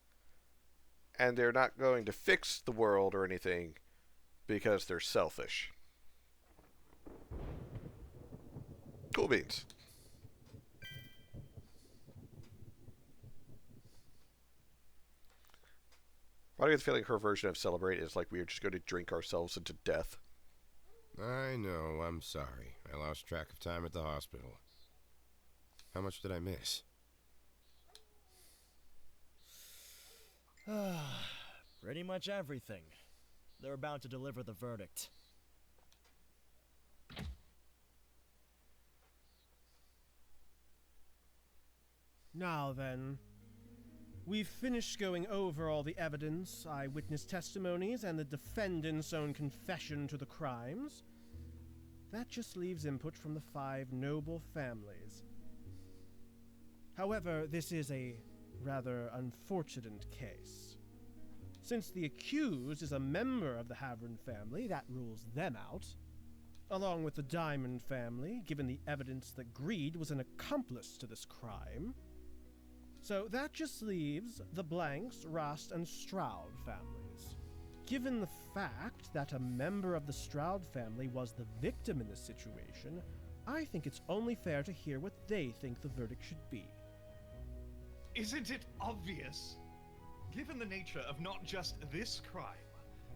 and they're not going to fix the world or anything because they're selfish. Cool beans. I get the feeling her version of celebrate is like we are just going to drink ourselves into death. I know, I'm sorry. I lost track of time at the hospital. How much did I miss? Pretty much everything. They're about to deliver the verdict. Now then, we've finished going over all the evidence, eyewitness testimonies, and the defendant's own confession to the crimes. That just leaves input from the 5 noble families. However, this is a rather unfortunate case. Since the accused is a member of the Havron family, that rules them out. Along with the Diamond family, given the evidence that Greed was an accomplice to this crime. So that just leaves the Blanks, Rast, and Stroud families. Given the fact that a member of the Stroud family was the victim in this situation, I think it's only fair to hear what they think the verdict should be. Isn't it obvious? Given the nature of not just this crime,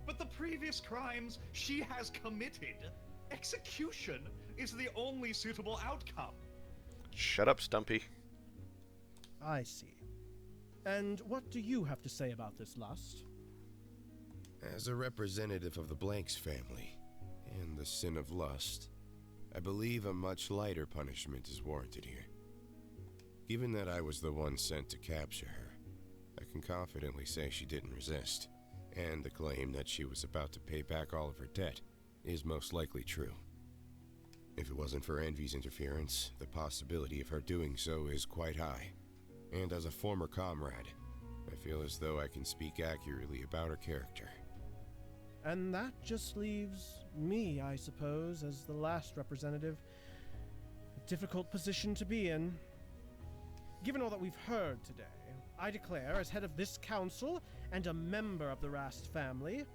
but the previous crimes she has committed, execution is the only suitable outcome. Shut up, Stumpy. I see. And what do you have to say about this, Lust? As a representative of the Blanks family and the sin of lust, I believe a much lighter punishment is warranted here. Given that I was the one sent to capture her, I can confidently say she didn't resist, and the claim that she was about to pay back all of her debt is most likely true. If it wasn't for Envy's interference, the possibility of her doing so is quite high. And as a former comrade, I feel as though I can speak accurately about her character. And that just leaves me, I suppose, as the last representative. A difficult position to be in. Given all that we've heard today, I declare, as head of this council and a member of the Rast family,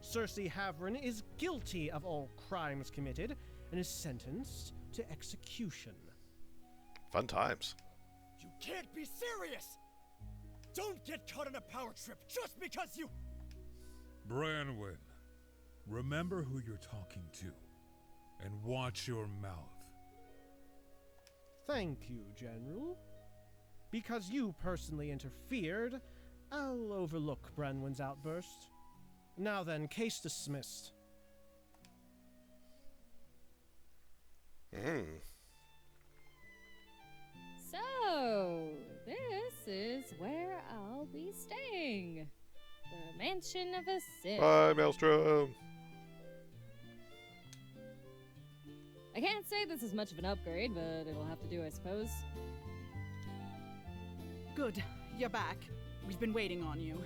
Cersei Havron is guilty of all crimes committed and is sentenced to execution. Fun times. You can't be serious! Don't get caught in a power trip just because you... Branwen, remember who you're talking to, and watch your mouth. Thank you, General. Because you personally interfered, I'll overlook Branwen's outburst. Now then, case dismissed. So, this is where I'll be staying. The Mansion of a Sith. Bye, Maelstrom. I can't say this is much of an upgrade, but it'll have to do, I suppose. Good. You're back. We've been waiting on you.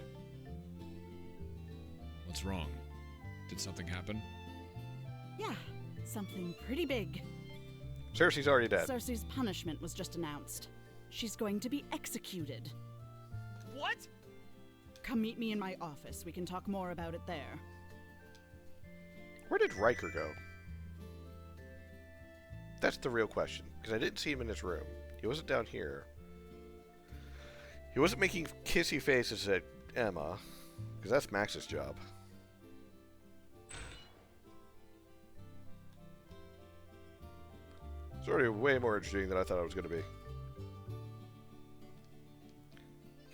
What's wrong? Did something happen? Yeah, something pretty big. Cersei's already dead. Cersei's punishment was just announced. She's going to be executed. What? Come meet me in my office. We can talk more about it there. Where did Riker go? That's the real question, because I didn't see him in his room. He wasn't down here. He wasn't making kissy faces at Emma, because that's Max's job. It's already way more interesting than I thought it was going to be.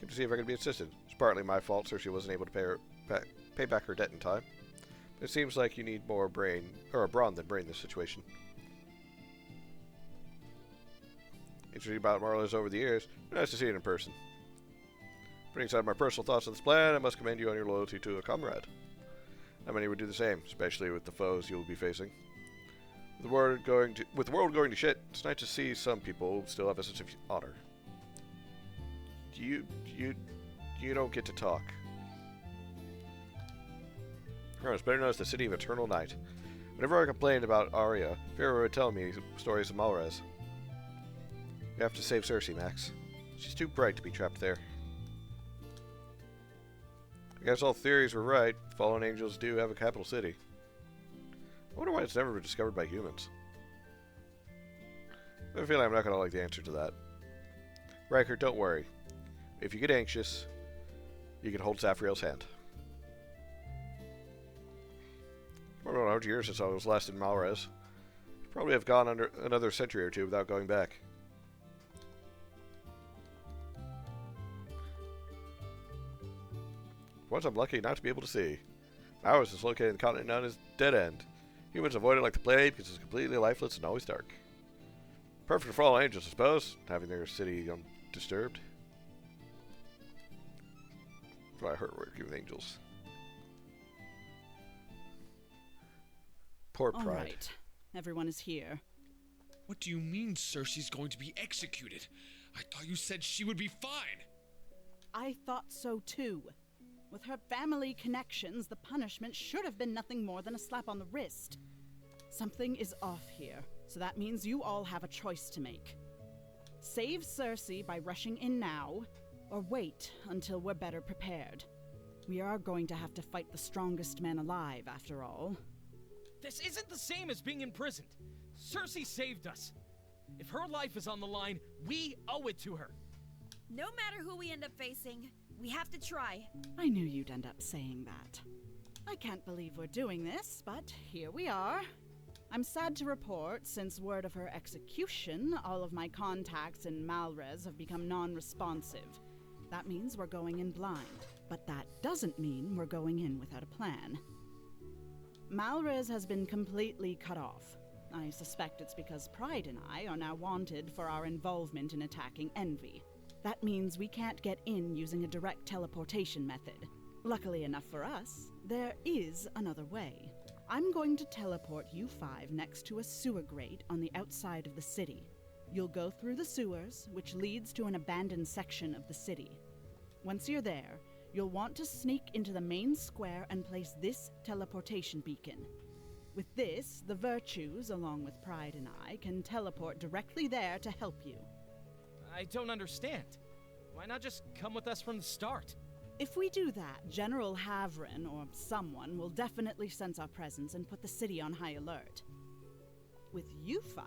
Came to see if I could be assisted. It's partly my fault, Cersei wasn't able to pay back her debt in time. But it seems like you need more brain, or a brawn than brain in this situation. Interesting about Marlowe's over the years. Nice to see it in person. Putting aside my personal thoughts on this plan, I must commend you on your loyalty to a comrade. How many would do the same, especially with the foes you will be facing? With the world going to shit, it's nice to see some people still have a sense of honor. You don't get to talk. It's better known as the City of Eternal Night. Whenever I complained about Arya, Vera would tell me stories of Malrez. We have to save Cersei, Max. She's too bright to be trapped there. I guess all theories were right. Fallen angels do have a capital city. I wonder why it's never been discovered by humans. I have a feeling I'm not going to like the answer to that. Riker, don't worry. If you get anxious, you can hold Saphriel's hand. It's been 100 years since I was last in Malrez. Probably have gone under another century or two without going back. Once I'm lucky not to be able to see. Malrez is located in the continent known as Dead End. Humans avoid it like the plague because it's completely lifeless and always dark. Perfect for fallen angels, I suppose, having their city undisturbed. That's why I hurt working with angels. Poor Pride. All right. Everyone is here. What do you mean Cersei's going to be executed? I thought you said she would be fine. I thought so too. With her family connections, the punishment should have been nothing more than a slap on the wrist. Something is off here, so that means you all have a choice to make. Save Cersei by rushing in now, or wait until we're better prepared. We are going to have to fight the strongest men alive, after all. This isn't the same as being imprisoned. Cersei saved us. If her life is on the line, we owe it to her. No matter who we end up facing, we have to try. I knew you'd end up saying that. I can't believe we're doing this, but here we are. I'm sad to report, since word of her execution, all of my contacts in Malrez have become non-responsive. That means we're going in blind, but that doesn't mean we're going in without a plan. Malrez has been completely cut off. I suspect it's because Pride and I are now wanted for our involvement in attacking Envy. That means we can't get in using a direct teleportation method. Luckily enough for us, there is another way. I'm going to teleport you 5 next to a sewer grate on the outside of the city. You'll go through the sewers, which leads to an abandoned section of the city. Once you're there, you'll want to sneak into the main square and place this teleportation beacon. With this, the Virtues, along with Pride and I, can teleport directly there to help you. I don't understand. Why not just come with us from the start? If we do that, General Havrin or someone will definitely sense our presence and put the city on high alert. With you 5,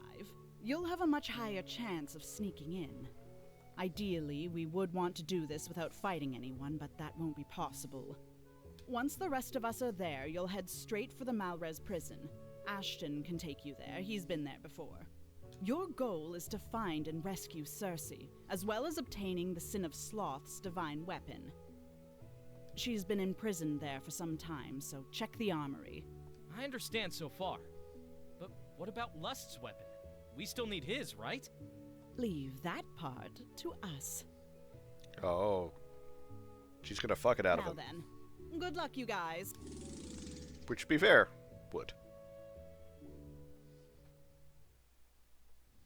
you'll have a much higher chance of sneaking in. Ideally, we would want to do this without fighting anyone, but that won't be possible. Once the rest of us are there, you'll head straight for the Malrez prison. Ashton can take you there. He's been there before. Your goal is to find and rescue Cersei, as well as obtaining the Sin of Sloth's divine weapon. She's been imprisoned there for some time, so check the armory. I understand so far. But what about Lust's weapon? We still need his, right? Leave that part to us. Oh. She's gonna fuck it out of Now him. then, good luck, you guys. Which, to be fair, would.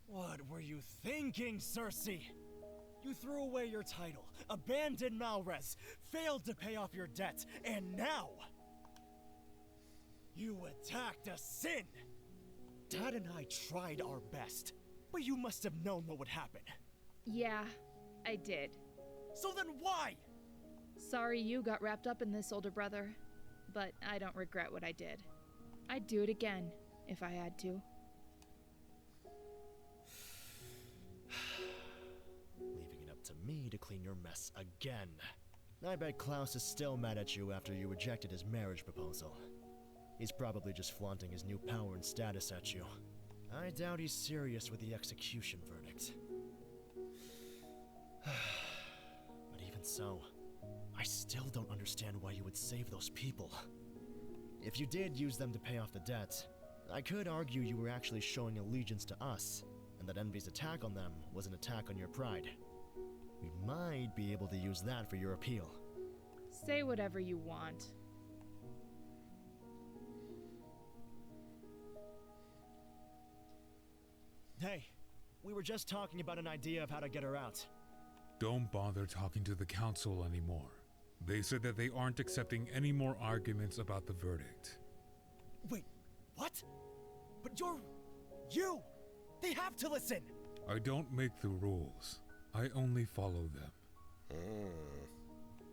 What were you thinking, Cersei? You threw away your title, abandoned Malres, failed to pay off your debt, and now you attacked a sin! Dad and I tried our best, but you must have known what would happen. Yeah, I did. So then why? Sorry you got wrapped up in this, older brother. But I don't regret what I did. I'd do it again, if I had to. Leaving it up to me to clean your mess again. I bet Klaus is still mad at you after you rejected his marriage proposal. He's probably just flaunting his new power and status at you. I doubt he's serious with the execution verdict. But even so, I still don't understand why you would save those people. If you did use them to pay off the debt, I could argue you were actually showing allegiance to us, and that Envy's attack on them was an attack on your pride. We might be able to use that for your appeal. Say whatever you want. Hey, we were just talking about an idea of how to get her out. Don't bother talking to the council anymore. They said that they aren't accepting any more arguments about the verdict. Wait, what? But you! They have to listen! I don't make the rules. I only follow them.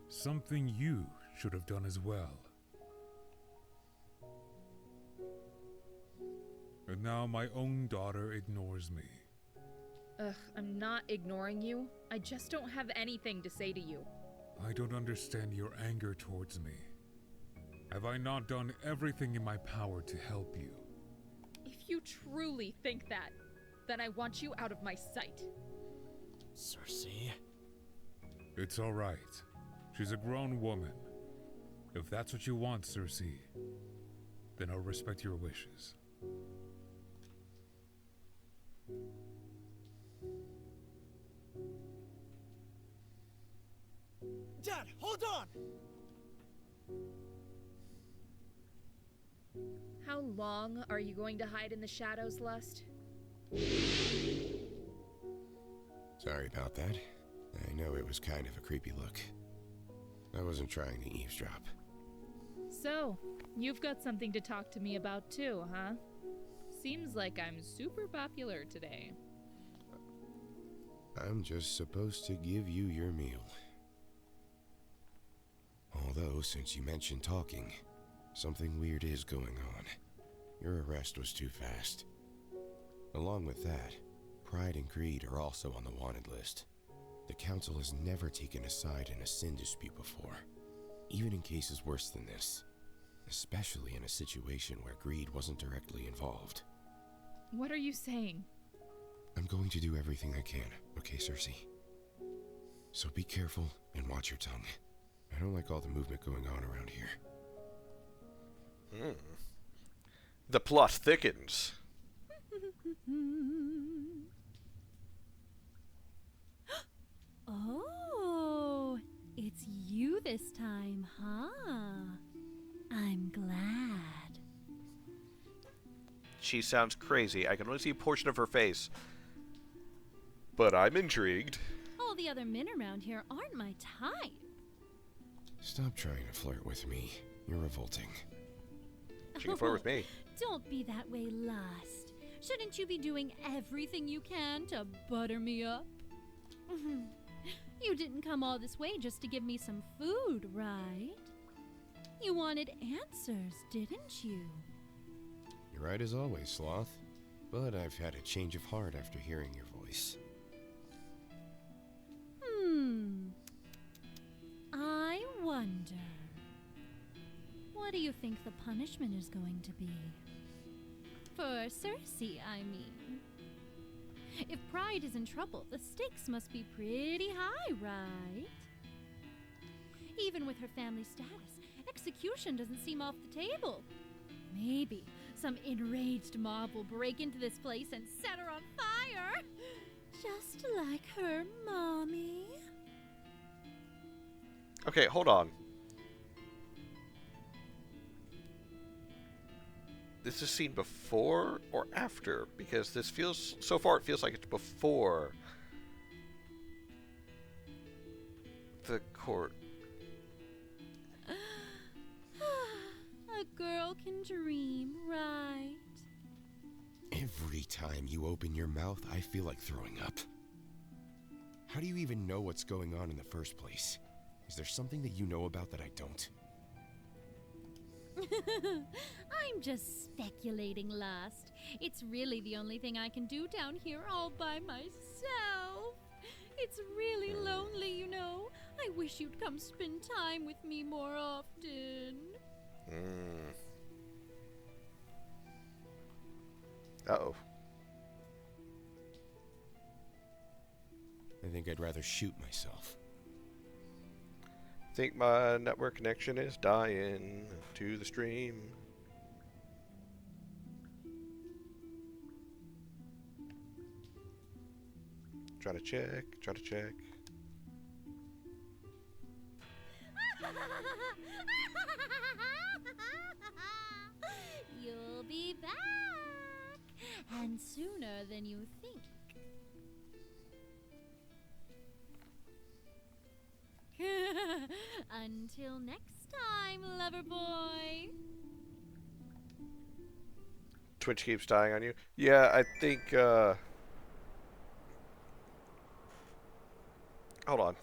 Something you should have done as well. And now my own daughter ignores me. Ugh, I'm not ignoring you. I just don't have anything to say to you. I don't understand your anger towards me. Have I not done everything in my power to help you? If you truly think that, then I want you out of my sight. Cersei? It's all right. She's a grown woman. If that's what you want, Cersei, then I'll respect your wishes. Dad, hold on! How long are you going to hide in the shadows, Lust? Sorry about that. I know it was kind of a creepy look. I wasn't trying to eavesdrop. So, you've got something to talk to me about too, huh? Seems like I'm super popular today. I'm just supposed to give you your meal. Although, since you mentioned talking, something weird is going on. Your arrest was too fast. Along with that, pride and greed are also on the wanted list. The council has never taken a side in a sin dispute before, even in cases worse than this, especially in a situation where greed wasn't directly involved. What are you saying? I'm going to do everything I can, okay, Cersei? So be careful and watch your tongue. I don't like all the movement going on around here. The plot thickens. Oh, it's you this time, huh? I'm glad. She sounds crazy. I can only see a portion of her face. But I'm intrigued. All the other men around here aren't my type. Stop trying to flirt with me. You're revolting. She can flirt with me. Don't be that way, Lust. Shouldn't you be doing everything you can to butter me up? You didn't come all this way just to give me some food, right? You wanted answers, didn't you? You're right as always, Sloth. But I've had a change of heart after hearing your voice. I wonder. What do you think the punishment is going to be? For Cersei, I mean. If pride is in trouble, the stakes must be pretty high, right? Even with her family status, execution doesn't seem off the table. Maybe some enraged mob will break into this place and set her on fire. Just like her mommy. Okay, hold on. Is this scene before or after? Because this feels, so far it feels like it's before the court. A girl can dream, right? Every time you open your mouth, I feel like throwing up. How do you even know what's going on in the first place? Is there something that you know about that I don't? I'm just speculating, Lust. It's really the only thing I can do down here all by myself. It's really lonely, you know. I wish you'd come spend time with me more often. Uh-oh. I think I'd rather shoot myself. Think my network connection is dying to the stream. Try to check, try to check. You'll be back, and sooner than you think. Until next time, lover boy. Twitch keeps dying on you. Yeah, I think, hold on.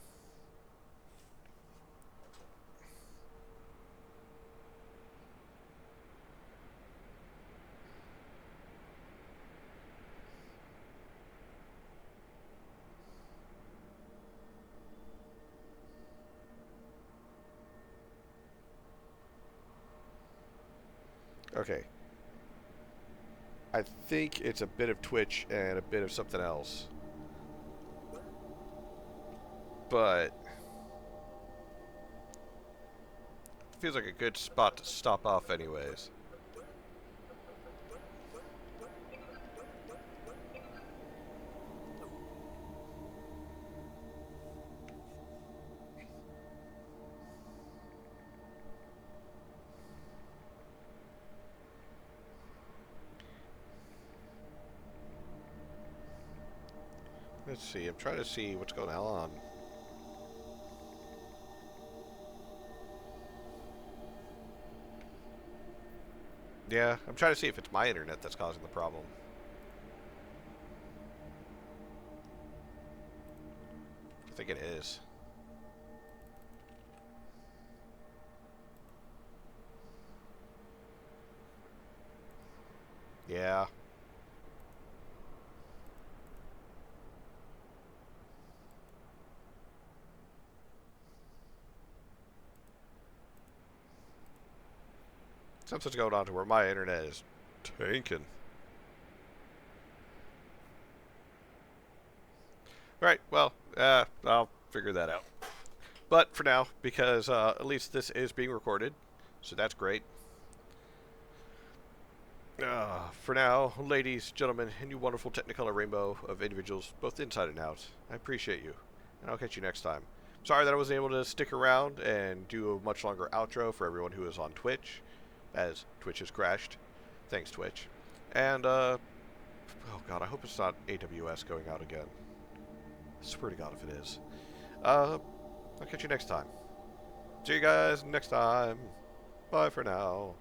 Okay. I think it's a bit of Twitch and a bit of something else. But feels like a good spot to stop off anyways. Let's see, I'm trying to see what's going on. Yeah, I'm trying to see if it's my internet that's causing the problem. I think it is. Yeah. Something's going on to where my internet is tanking. Right, well, I'll figure that out. But for now, because at least this is being recorded, so that's great. For now, ladies, gentlemen, and you wonderful Technicolor rainbow of individuals, both inside and out, I appreciate you, and I'll catch you next time. Sorry that I wasn't able to stick around and do a much longer outro for everyone who is on Twitch, as Twitch has crashed. Thanks, Twitch. And, oh god, I hope it's not AWS going out again. I swear to god if it is. I'll catch you next time. See you guys next time. Bye for now.